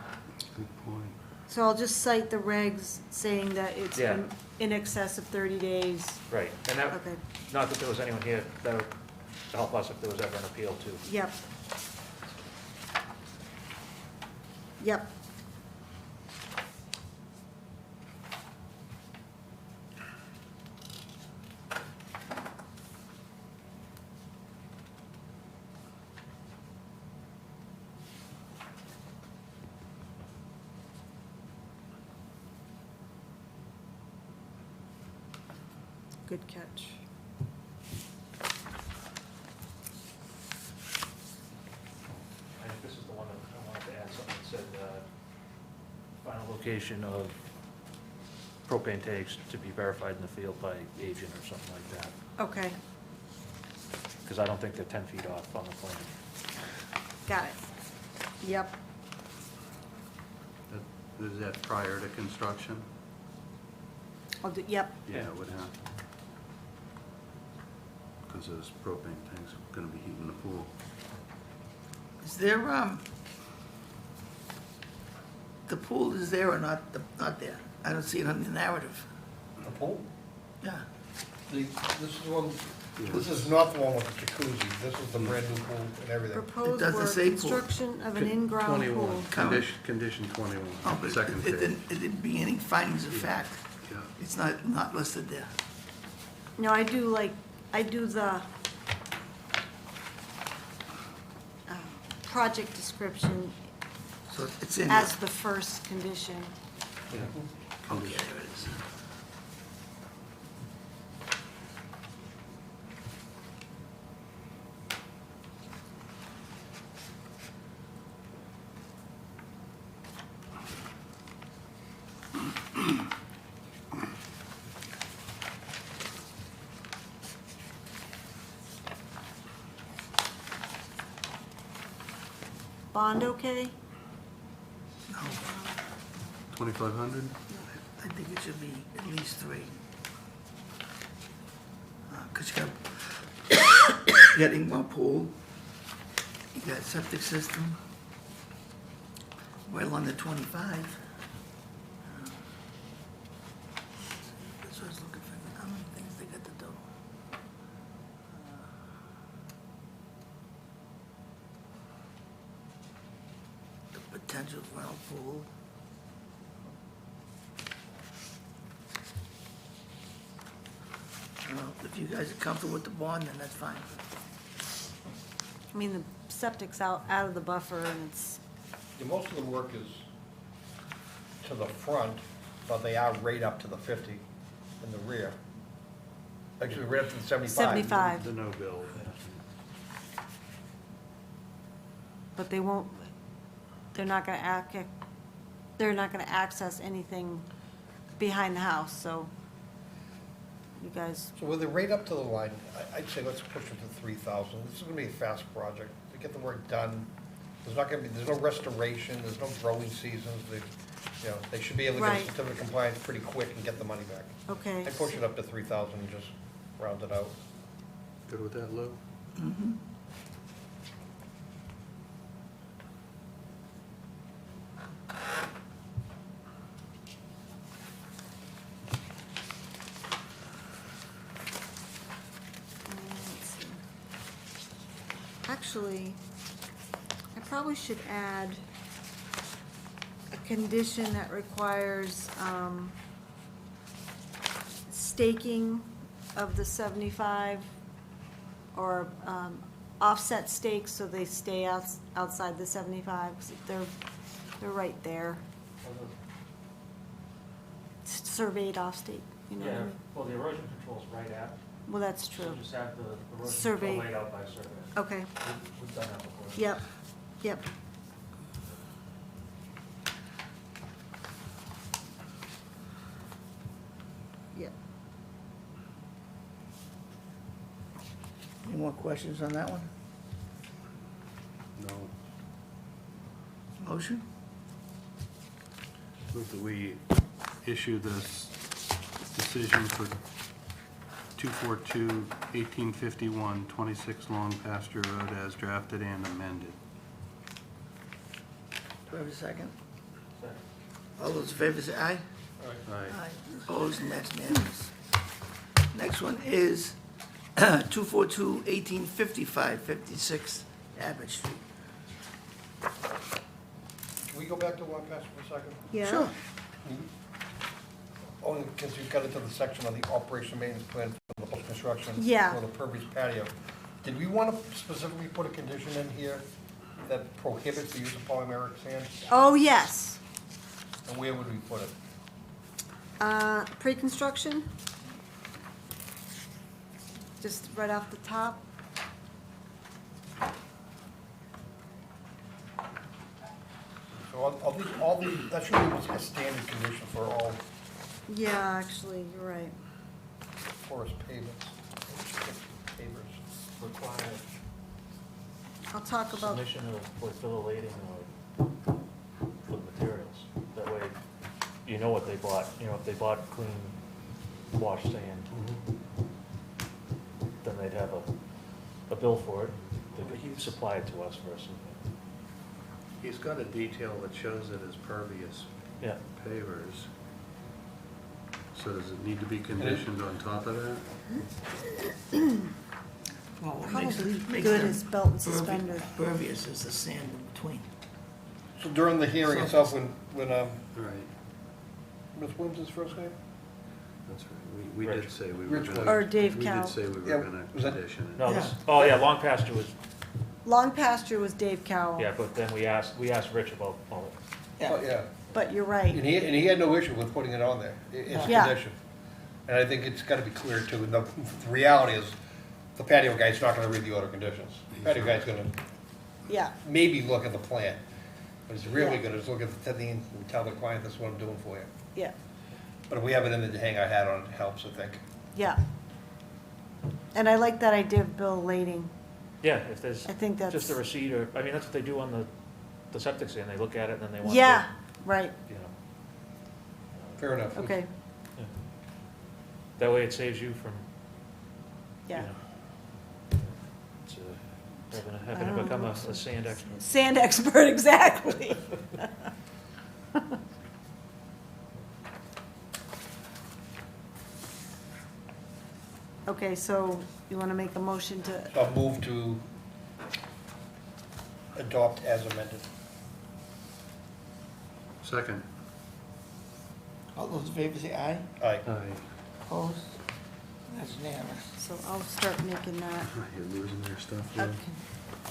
Speaker 2: Good point.
Speaker 3: So I'll just cite the regs saying that it's
Speaker 8: Yeah.
Speaker 3: been in excess of 30 days.
Speaker 8: Right, and that,
Speaker 3: Okay,
Speaker 8: not that there was anyone here that would help us if there was ever an appeal too.
Speaker 3: yep. Yep, Good catch.
Speaker 8: I think this is the one that I wanted to add something that said, final location of propane tanks to be verified in the field by agent or something like that.
Speaker 3: Okay,
Speaker 8: Because I don't think they're 10 feet off on the plan.
Speaker 3: got it. Yep,
Speaker 2: Is that prior to construction?
Speaker 3: I'll do, yep.
Speaker 2: Yeah, it would have. Because those propane tanks are gonna be heating the pool.
Speaker 1: Is there, the pool is there or not, not there? I don't see it on the narrative.
Speaker 9: The pool?
Speaker 1: Yeah.
Speaker 9: This is one, this is not the one with the jacuzzi, this is the brand new pool and everything.
Speaker 3: Proposed
Speaker 1: doesn't
Speaker 3: work,
Speaker 1: say pool.
Speaker 3: construction of an in-ground pool.
Speaker 2: Condition 21,
Speaker 1: Oh, but
Speaker 2: second
Speaker 1: it
Speaker 2: page.
Speaker 1: didn't be any findings of fact.
Speaker 2: Yeah.
Speaker 1: It's not listed there.
Speaker 3: No, I do the project description
Speaker 1: So it's in
Speaker 3: as
Speaker 1: there.
Speaker 3: the first condition.
Speaker 1: Okay, there it is.
Speaker 3: Bond okay?
Speaker 1: No,
Speaker 2: 2,500?
Speaker 1: I think it should be at least 3. Because you got in-ground pool, you got septic system, well under 25. That's what I was looking for, how many things they got to do? The potential well pool. Well, if you guys are comfortable with the bond, then that's fine.
Speaker 3: I mean, the septic's out of the buffer and it's,
Speaker 9: Yeah, most of the work is to the front, but they are right up to the 50 in the rear. Actually, right up to the 75.
Speaker 3: 75.
Speaker 2: The no bill.
Speaker 3: but they won't, they're not gonna access anything behind the house, so you guys,
Speaker 9: So with it right up to the line, I'd say let's push it to 3,000. This is gonna be a fast project. To get the work done, there's no restoration, there's no growing seasons. They should be able to get a
Speaker 3: Right.
Speaker 9: certificate of compliance pretty quick and get the money back.
Speaker 3: okay.
Speaker 9: I'd push it up to 3,000 and just round it out.
Speaker 2: Good with that, Lou?
Speaker 3: Let's see. Actually, I probably should add a condition that requires staking of the 75 or offset stakes so they stay outside the 75, 'cause they're right there. Surveyed off stake, you know what I
Speaker 8: Yeah,
Speaker 3: mean?
Speaker 8: well, the erosion control's right at,
Speaker 3: Well, that's
Speaker 8: so
Speaker 3: true.
Speaker 8: just have the erosion
Speaker 3: Survey.
Speaker 8: control laid out by survey.
Speaker 3: Okay,
Speaker 8: We've done that before.
Speaker 3: yep, yep. Yep.
Speaker 1: Any more questions on that one?
Speaker 2: No.
Speaker 1: Motion?
Speaker 2: Move that we issue this decision for 242-1851, 26 Long Pasture Road as drafted and amended.
Speaker 1: Do I have a second?
Speaker 8: Second.
Speaker 1: All those in favor say aye.
Speaker 2: Aye.
Speaker 1: Opposed, and that's unanimous. Next one is 242-1855, 56 Abbott Street.
Speaker 9: Can we go back to one pass for a second?
Speaker 3: Yeah.
Speaker 1: Sure.
Speaker 9: Only because you've got into the section on the operation maintenance plan for the post-construction.
Speaker 3: Yeah.
Speaker 9: For the pervious patio. Did we want to specifically put a condition in here that prohibits the use of polymeric sand?
Speaker 3: Oh, yes.
Speaker 9: And where would we put it?
Speaker 3: Pre-construction? just right off the top.
Speaker 9: So all these, that should be a standard condition for all
Speaker 3: Yeah, actually, you're right.
Speaker 9: forest pavements. Pavers.
Speaker 8: Require
Speaker 3: I'll talk about,
Speaker 8: submission of, like, bill of lading or for the materials. That way, you know what they bought, you know, if they bought clean wash sand, then they'd have a bill for it. They could supply it to us versus,
Speaker 2: He's got a detail that shows it as pervious
Speaker 8: yeah.
Speaker 2: pavers. So does it need to be conditioned on top of that?
Speaker 1: Well, what makes
Speaker 3: probably
Speaker 1: it, makes
Speaker 3: good
Speaker 1: them
Speaker 3: as belt and suspender.
Speaker 1: pervious is the sand in between.
Speaker 9: So during the hearing itself, when,
Speaker 2: Right,
Speaker 9: Ms. Williams' first name?
Speaker 2: that's right. We did
Speaker 8: Rich.
Speaker 2: say we were
Speaker 9: Rich
Speaker 2: gonna.
Speaker 3: Or Dave
Speaker 2: We
Speaker 3: Cow.
Speaker 2: did say we
Speaker 9: Yeah,
Speaker 2: were gonna
Speaker 9: was that-
Speaker 2: condition it.
Speaker 8: No,
Speaker 1: Yeah.
Speaker 8: oh, yeah, Long Pasture was,
Speaker 3: Long pasture was Dave Cowell.
Speaker 8: yeah, but then we asked Rich about all it.
Speaker 9: Oh, yeah.
Speaker 3: But you're right.
Speaker 9: And he had no issue with putting it on there. It's a
Speaker 3: Yeah.
Speaker 9: condition. And I think it's gotta be clear too. And the reality is, the patio guy's not gonna read the order conditions. Patio guy's gonna
Speaker 3: Yeah,
Speaker 9: maybe look at the plan. But he's really
Speaker 3: Yeah.
Speaker 9: gonna just look at the thing and tell the client, this is what I'm doing for you.
Speaker 3: yeah,
Speaker 9: But if we have it in there to hang our hat on, it helps, I think.
Speaker 3: yeah. And I like that idea of bill lading.
Speaker 8: Yeah, if there's
Speaker 3: I think that's.
Speaker 8: just a receipt or, I mean, that's what they do on the septic sand. They look at it and then they want to.
Speaker 3: Yeah, right,
Speaker 8: You know.
Speaker 9: Fair enough.
Speaker 3: okay,
Speaker 8: Yeah. That way it saves you from, you
Speaker 3: yeah.
Speaker 8: know, it's, having to
Speaker 3: Oh,
Speaker 8: become a
Speaker 3: awesome.
Speaker 8: sand expert.
Speaker 3: Sand expert, exactly. Okay, so you want to make a motion to,
Speaker 9: So I'll move to adopt as amended.
Speaker 2: Second.
Speaker 1: All those in favor say aye.
Speaker 9: Aye.
Speaker 2: Aye.
Speaker 1: Opposed? That's unanimous.
Speaker 3: so I'll start making that
Speaker 2: You're losing your stuff,
Speaker 3: a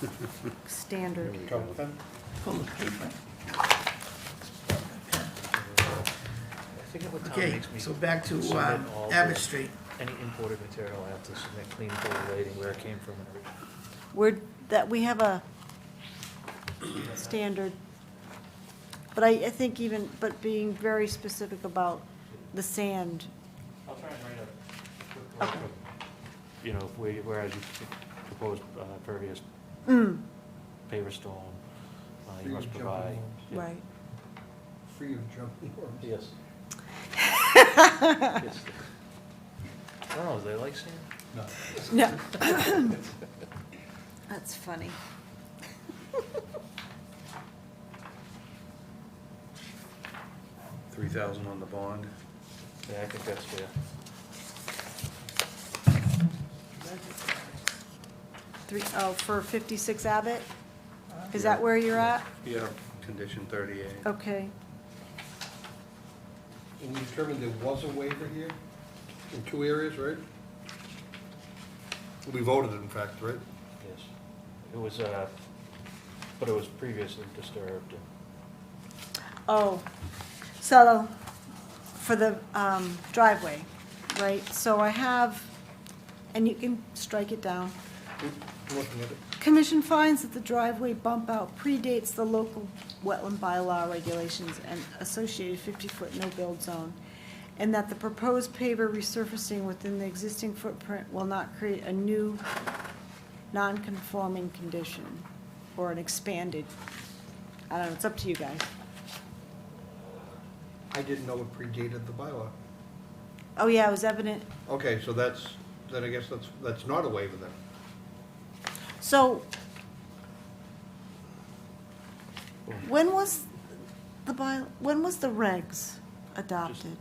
Speaker 2: Lou.
Speaker 3: standard.
Speaker 9: Trouble with that?
Speaker 1: Full of paper.
Speaker 8: I forget what town
Speaker 1: Okay,
Speaker 8: makes me
Speaker 1: so back to
Speaker 8: submit all the-
Speaker 1: Abbott Street.
Speaker 8: any imported material, I have to submit clean bill of lading, where it came from and everything.
Speaker 3: We have a standard, but I think even, but being very specific about the sand.
Speaker 8: I'll try and write a quick,
Speaker 3: Okay.
Speaker 8: you know, whereas you proposed pervious
Speaker 3: Mm,
Speaker 8: paver stone, you
Speaker 9: Free
Speaker 8: must
Speaker 9: of
Speaker 8: provide.
Speaker 9: jumping
Speaker 8: yeah.
Speaker 3: right.
Speaker 9: Free of jumping worms.
Speaker 8: Yes. Yes. I don't know, do they like sand?
Speaker 3: No. That's funny.
Speaker 2: 3,000 on the bond.
Speaker 8: Yeah, I think that's fair.
Speaker 3: For 56 Abbott? Is that where you're at?
Speaker 2: Yeah. Condition 38.
Speaker 3: Okay,
Speaker 9: And you determined there was a waiver here in two areas, right? We voted, in fact, right?
Speaker 8: Yes. It was, but it was previously disturbed.
Speaker 3: oh, so, for the driveway, right? So I have, and you can strike it down.
Speaker 9: I'm looking at it.
Speaker 3: Commission finds that the driveway bump out predates the local wetland bylaw regulations and associated 50-foot no-build zone, and that the proposed paver resurfacing within the existing footprint will not create a new non-conforming condition or an expanded, I don't know, it's up to you guys.
Speaker 9: I didn't know it predated the bylaw.
Speaker 3: Oh, yeah, it was evident.
Speaker 9: Okay, so then I guess that's not a waiver then.
Speaker 3: So, when was when was the regs adopted?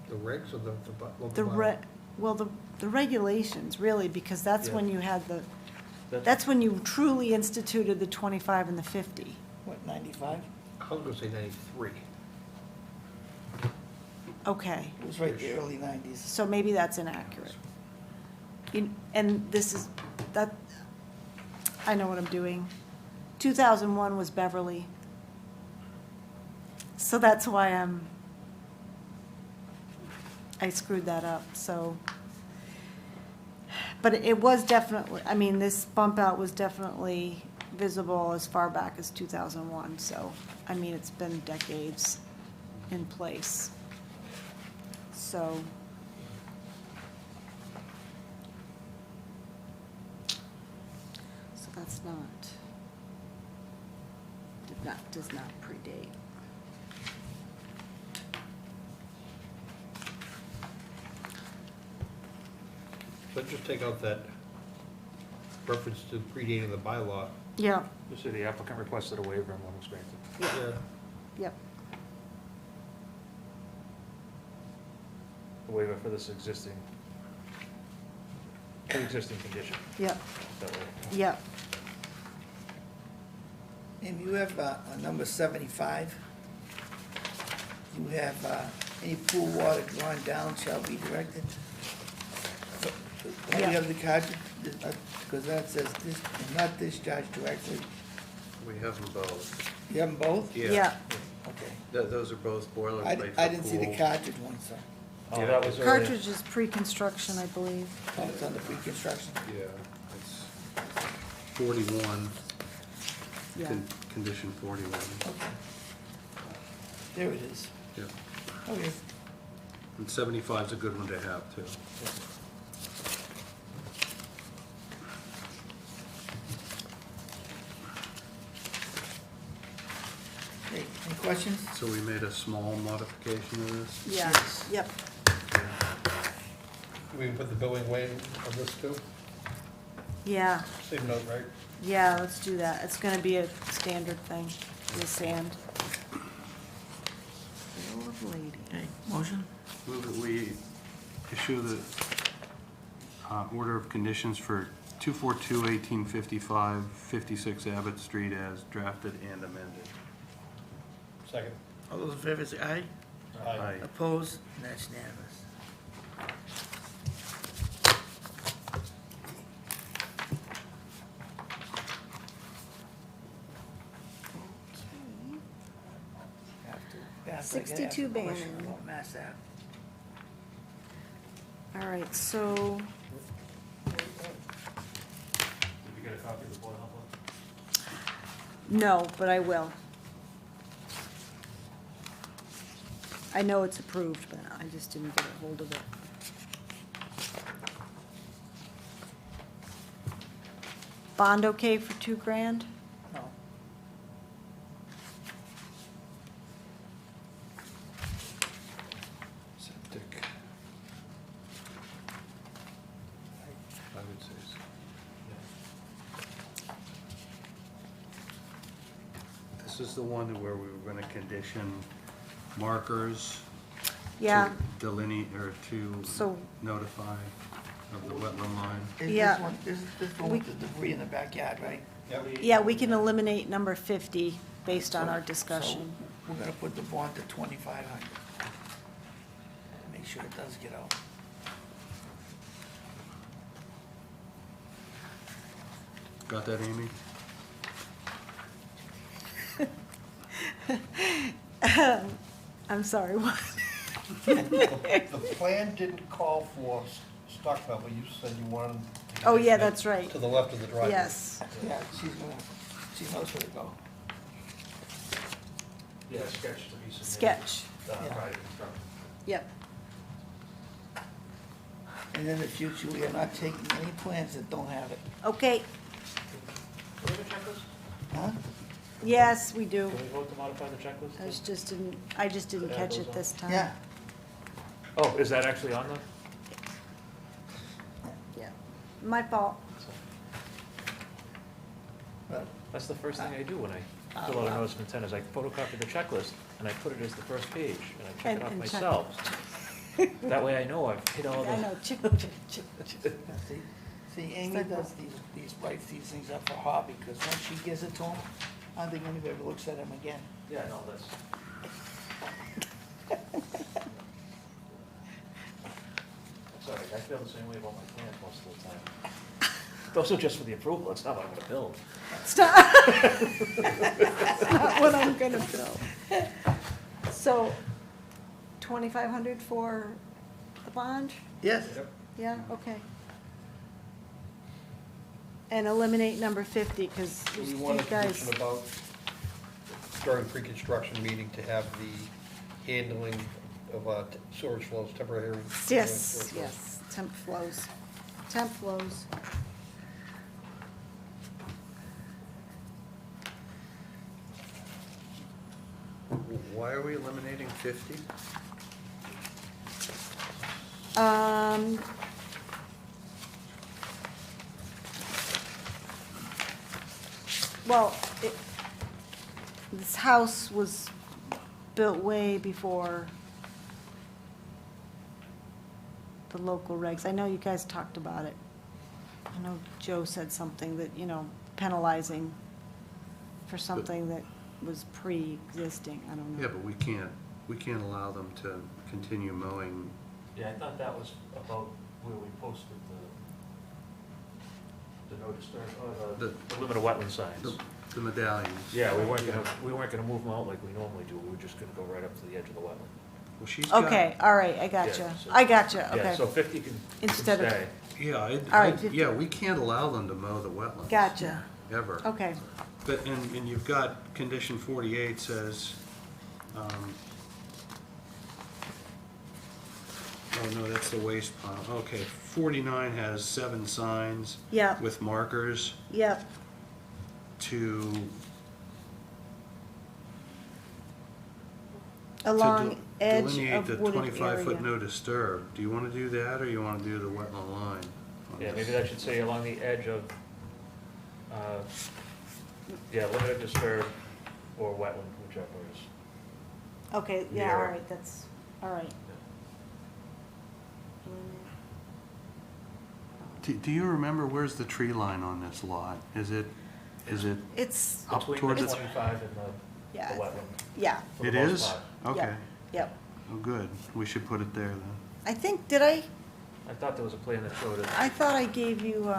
Speaker 9: The regs or the local
Speaker 3: The
Speaker 9: bylaw?
Speaker 3: well, the regulations, really, because that's when
Speaker 8: Yeah.
Speaker 3: you had that's when you truly instituted the 25 and the 50.
Speaker 1: What, 95?
Speaker 9: I was gonna say 93.
Speaker 3: Okay,
Speaker 1: It was right the early 90s.
Speaker 3: so maybe that's inaccurate. And this is, that, I know what I'm doing. 2001 was Beverly. So that's why I screwed that up, so. But it was definitely, I mean, this bump out was definitely visible as far back as 2001, so, I mean, it's been decades in place. So, that's does not predate.
Speaker 9: So just take out that reference to predating the bylaw.
Speaker 3: Yeah,
Speaker 8: Just say the applicant requested a waiver and one was granted.
Speaker 3: yeah, yep,
Speaker 8: A waiver for this existing condition.
Speaker 3: yep,
Speaker 8: That way.
Speaker 3: yep.
Speaker 1: And you have, number 75. You have, any pool water drawn down shall be directed. Don't you
Speaker 3: Yeah.
Speaker 1: have the cartridge, because that says this, not discharged directly.
Speaker 2: We have them both.
Speaker 1: You have them both?
Speaker 3: Yeah,
Speaker 1: Okay.
Speaker 2: Those are both boilerplate for
Speaker 1: I didn't see the
Speaker 2: pool.
Speaker 1: cartridge one, sir.
Speaker 8: Oh, that was earlier.
Speaker 3: cartridge is pre-construction, I believe.
Speaker 1: Oh, it's on the pre-construction.
Speaker 2: Yeah, it's 41,
Speaker 3: Yeah,
Speaker 2: condition 41.
Speaker 1: Okay. There it is.
Speaker 2: Yeah.
Speaker 1: Okay.
Speaker 2: And 75 is a good one to have, too.
Speaker 1: Okay, any questions?
Speaker 2: So we made a small modification of this?
Speaker 3: yeah,
Speaker 1: Yes.
Speaker 3: yep.
Speaker 9: We can put the building weight on this too?
Speaker 3: Yeah,
Speaker 9: Same note, right?
Speaker 3: yeah, let's do that. It's gonna be a standard thing, the sand. Good old lady.
Speaker 1: Okay, motion?
Speaker 2: Move that we issue the order of conditions for 242-1855, 56 Abbott Street as drafted and amended.
Speaker 9: Second.
Speaker 1: All those in favor say aye.
Speaker 2: Aye.
Speaker 1: Opposed? And that's unanimous. Have to- have to-
Speaker 3: 62
Speaker 1: have a question
Speaker 3: Bannon.
Speaker 1: about Mass Ave.
Speaker 3: All right, so,
Speaker 8: Did you get a copy of the Board of Health?
Speaker 3: no, but I will. I know it's approved, but I just didn't get a hold of it. Bond okay for $2,000?
Speaker 1: No.
Speaker 2: Septic. I would say so. This is the one where we were gonna condition markers.
Speaker 3: Yeah,
Speaker 2: To delineate, or to
Speaker 3: So-
Speaker 2: notify of the wetland line.
Speaker 1: Is
Speaker 3: Yeah.
Speaker 1: this one
Speaker 3: We-
Speaker 1: with the debris in the backyard, right?
Speaker 3: yeah, we can eliminate number 50 based on our discussion.
Speaker 1: So we're gonna put the bond to 2,500. Make sure it does get out.
Speaker 2: Got that, Amy?
Speaker 3: I'm sorry, what?
Speaker 9: The plan didn't call for stock level, you said you wanted. to
Speaker 3: Oh, yeah,
Speaker 9: condition it
Speaker 3: that's right.
Speaker 9: To the left of the driveway.
Speaker 3: Yes,
Speaker 1: Yeah, she knows where to go.
Speaker 8: Yeah, sketch to be submitted.
Speaker 3: sketch,
Speaker 1: Yeah.
Speaker 8: Prior to construction.
Speaker 3: yep.
Speaker 1: And in the future, we are not taking any plans that don't have it.
Speaker 3: Okay,
Speaker 8: Do we have a checklist?
Speaker 1: Huh?
Speaker 3: yes, we do.
Speaker 8: Can we vote to modify the checklist?
Speaker 3: I just didn't
Speaker 8: Add
Speaker 3: catch
Speaker 8: those
Speaker 3: it
Speaker 8: on?
Speaker 3: this time.
Speaker 1: Yeah,
Speaker 8: Oh, is that actually on the?
Speaker 3: Yeah, my fault.
Speaker 1: but
Speaker 8: That's the first thing I do when I fill out a notice of intent, is I photocopy the checklist, and I put it as the first page, and I check it off
Speaker 3: And check.
Speaker 8: myself. That way I know I've hit all
Speaker 3: I
Speaker 8: the,
Speaker 3: know, chip.
Speaker 1: see, Amy does writes these things up for hobby, because once she gives it to him, I don't think anybody looks at him again.
Speaker 8: yeah, no, that's. Sorry, I feel the same way about my plans most of the time. Those are just for the approval, it's not what I'm gonna build.
Speaker 3: Stop. That's not what I'm gonna build. So, 2,500 for the bond?
Speaker 1: Yes,
Speaker 3: Yeah, okay. And eliminate number 50, because
Speaker 9: Do we
Speaker 3: you
Speaker 9: want a
Speaker 3: guys,
Speaker 9: condition about during pre-construction meeting to have the handling of sewage flows, temporary handling sewage
Speaker 3: yes,
Speaker 9: flows?
Speaker 3: yes, temp flows. Temp flows.
Speaker 2: Why are we eliminating 50?
Speaker 3: Well, this house was built way before the local regs. I know you guys talked about it. I know Joe said something that, penalizing for something that was pre-existing. I don't know.
Speaker 2: Yeah, but we can't allow them to continue mowing.
Speaker 8: Yeah, I thought that was about where we posted the no disturb, or the limit of wetland signs.
Speaker 2: The medallions.
Speaker 8: Yeah, we weren't gonna move them out like we normally do, we were just gonna go right up to the edge of the wetland.
Speaker 2: Well, she's got.
Speaker 3: Okay, all right, I gotcha.
Speaker 8: Yeah, so-
Speaker 3: I gotcha,
Speaker 8: Yeah,
Speaker 3: okay.
Speaker 8: so 50 can
Speaker 3: Instead of-
Speaker 8: stay.
Speaker 2: Yeah,
Speaker 3: All right, 50.
Speaker 2: yeah, we can't allow them to mow the wetlands.
Speaker 3: Gotcha,
Speaker 2: Ever.
Speaker 3: okay.
Speaker 2: But, and you've got, condition 48 says, oh no, that's the waste pile. Okay, 49 has 7 signs.
Speaker 3: Yeah.
Speaker 2: With markers
Speaker 3: Yep,
Speaker 2: to.
Speaker 3: along edge
Speaker 2: Delineate
Speaker 3: of
Speaker 2: the
Speaker 3: wooded
Speaker 2: 25-foot
Speaker 3: area.
Speaker 2: no disturb. Do you want to do that, or you want to do the wetland line? on
Speaker 8: Yeah,
Speaker 2: this?
Speaker 8: maybe that should say along the edge of, limited disturb or wetland, whichever is.
Speaker 3: Okay, yeah, all
Speaker 8: Nearer.
Speaker 3: right, that's, all right.
Speaker 2: Do you remember where's the tree line on this lot? Is it
Speaker 3: It's,
Speaker 2: up
Speaker 8: Between
Speaker 2: toward
Speaker 8: the
Speaker 2: the?
Speaker 8: 25 and
Speaker 3: yeah,
Speaker 8: the wetland.
Speaker 3: yeah,
Speaker 8: for the
Speaker 2: It
Speaker 8: most
Speaker 2: is?
Speaker 8: part.
Speaker 2: Okay.
Speaker 3: yep.
Speaker 2: Oh, good. We should put it there then.
Speaker 3: I think, did I
Speaker 8: I thought there was a plan that showed it.
Speaker 3: thought I gave you,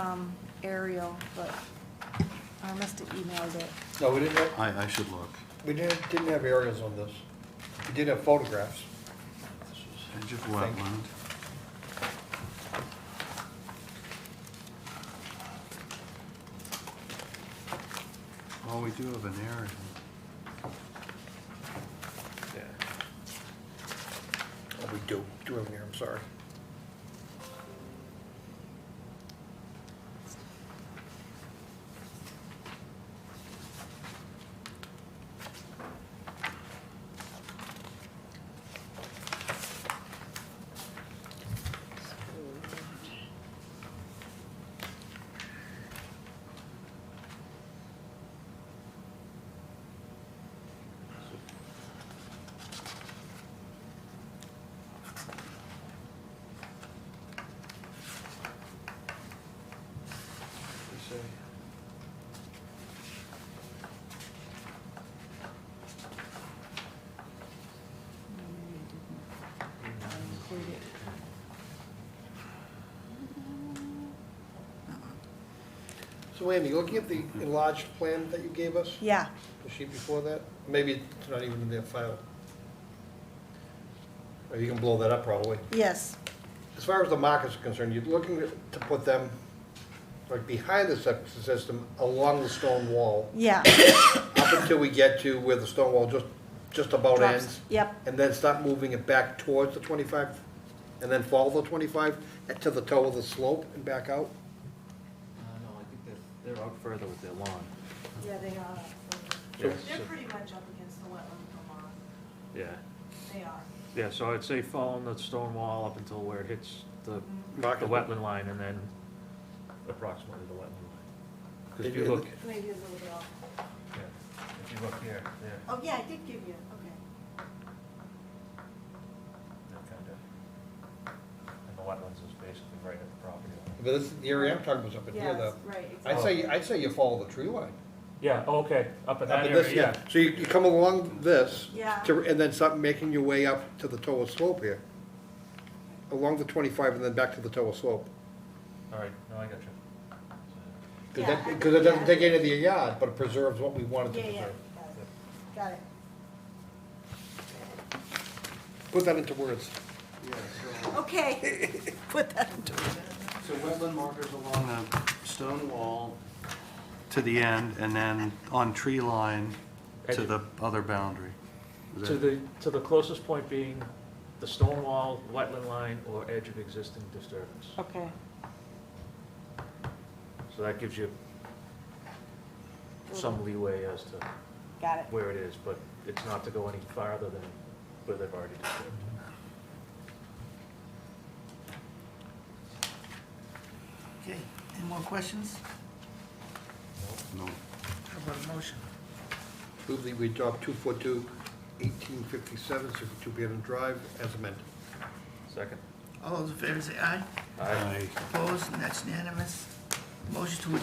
Speaker 3: aerial, but I must have emailed it.
Speaker 9: No, we didn't have,
Speaker 2: I should look.
Speaker 9: we didn't have aerials on this. We did have photographs.
Speaker 2: Edge of
Speaker 9: Thank you.
Speaker 2: wetland. Oh, we do have an area.
Speaker 8: Yeah.
Speaker 9: Oh, we do have here, I'm sorry. So Andy, looking at the enlarged plan that you gave us,
Speaker 3: Yeah,
Speaker 9: the sheet before that, maybe it's not even in their file. Or you can blow that up probably.
Speaker 3: yes,
Speaker 9: As far as the markers are concerned, you're looking to put them like behind the septic system along the stone wall,
Speaker 3: yeah.
Speaker 9: up until we get to where the stone wall just about
Speaker 3: Drops.
Speaker 9: ends,
Speaker 3: Yep,
Speaker 9: and then start moving it back towards the 25, and then follow the 25 to the toe of the slope and back out?
Speaker 8: No, I think they're out further with their lawn.
Speaker 3: yeah, they are.
Speaker 8: Yeah,
Speaker 3: They're
Speaker 8: so-
Speaker 3: pretty much up against the wetland from our,
Speaker 8: Yeah,
Speaker 3: they are.
Speaker 8: yeah, so I'd say following the stone wall up until where it hits the
Speaker 9: Mark it.
Speaker 8: wetland line and then approximately the wetland line. Because if you
Speaker 9: Maybe-
Speaker 8: look,
Speaker 3: Maybe a little bit off.
Speaker 8: yeah, if you look here, there,
Speaker 3: Oh, yeah, I did give you, okay.
Speaker 8: that kind of, and the wetlands is basically right at the property line.
Speaker 9: But this, the area I'm talking about is up in here
Speaker 3: Yes,
Speaker 9: though.
Speaker 3: right,
Speaker 9: I'd say you follow the tree line.
Speaker 8: Yeah, oh, okay, up in
Speaker 9: Up
Speaker 8: that
Speaker 9: in this,
Speaker 8: area, yeah.
Speaker 9: So you come along this,
Speaker 3: Yeah.
Speaker 9: and then start making your way up to the toe of slope here. Along the 25 and then back to the toe of slope.
Speaker 8: All right, no, I got you.
Speaker 3: Yeah,
Speaker 9: Because it doesn't
Speaker 3: yeah.
Speaker 9: take any of the yard, but it preserves what we wanted to
Speaker 3: Yeah, yeah,
Speaker 9: preserve.
Speaker 3: got it.
Speaker 9: Put that into words.
Speaker 3: Okay, put that into it.
Speaker 2: So wetland markers along the stone wall to the end, and then on tree line to the other boundary. Is that-
Speaker 8: To the closest point being the stone wall, wetland line, or edge of existing disturbance.
Speaker 3: Okay.
Speaker 8: So that gives you some leeway as to
Speaker 3: Got it.
Speaker 8: where it is, but it's not to go any farther than where they've already disturbed.
Speaker 1: Okay, any more questions?
Speaker 2: No.
Speaker 1: How about a motion?
Speaker 9: Move that we adopt 242, 1857, 62 Bannon Drive as amended.
Speaker 8: Second.
Speaker 1: All those in favor say aye.
Speaker 8: Aye.
Speaker 1: Opposed, and that's unanimous. Motion to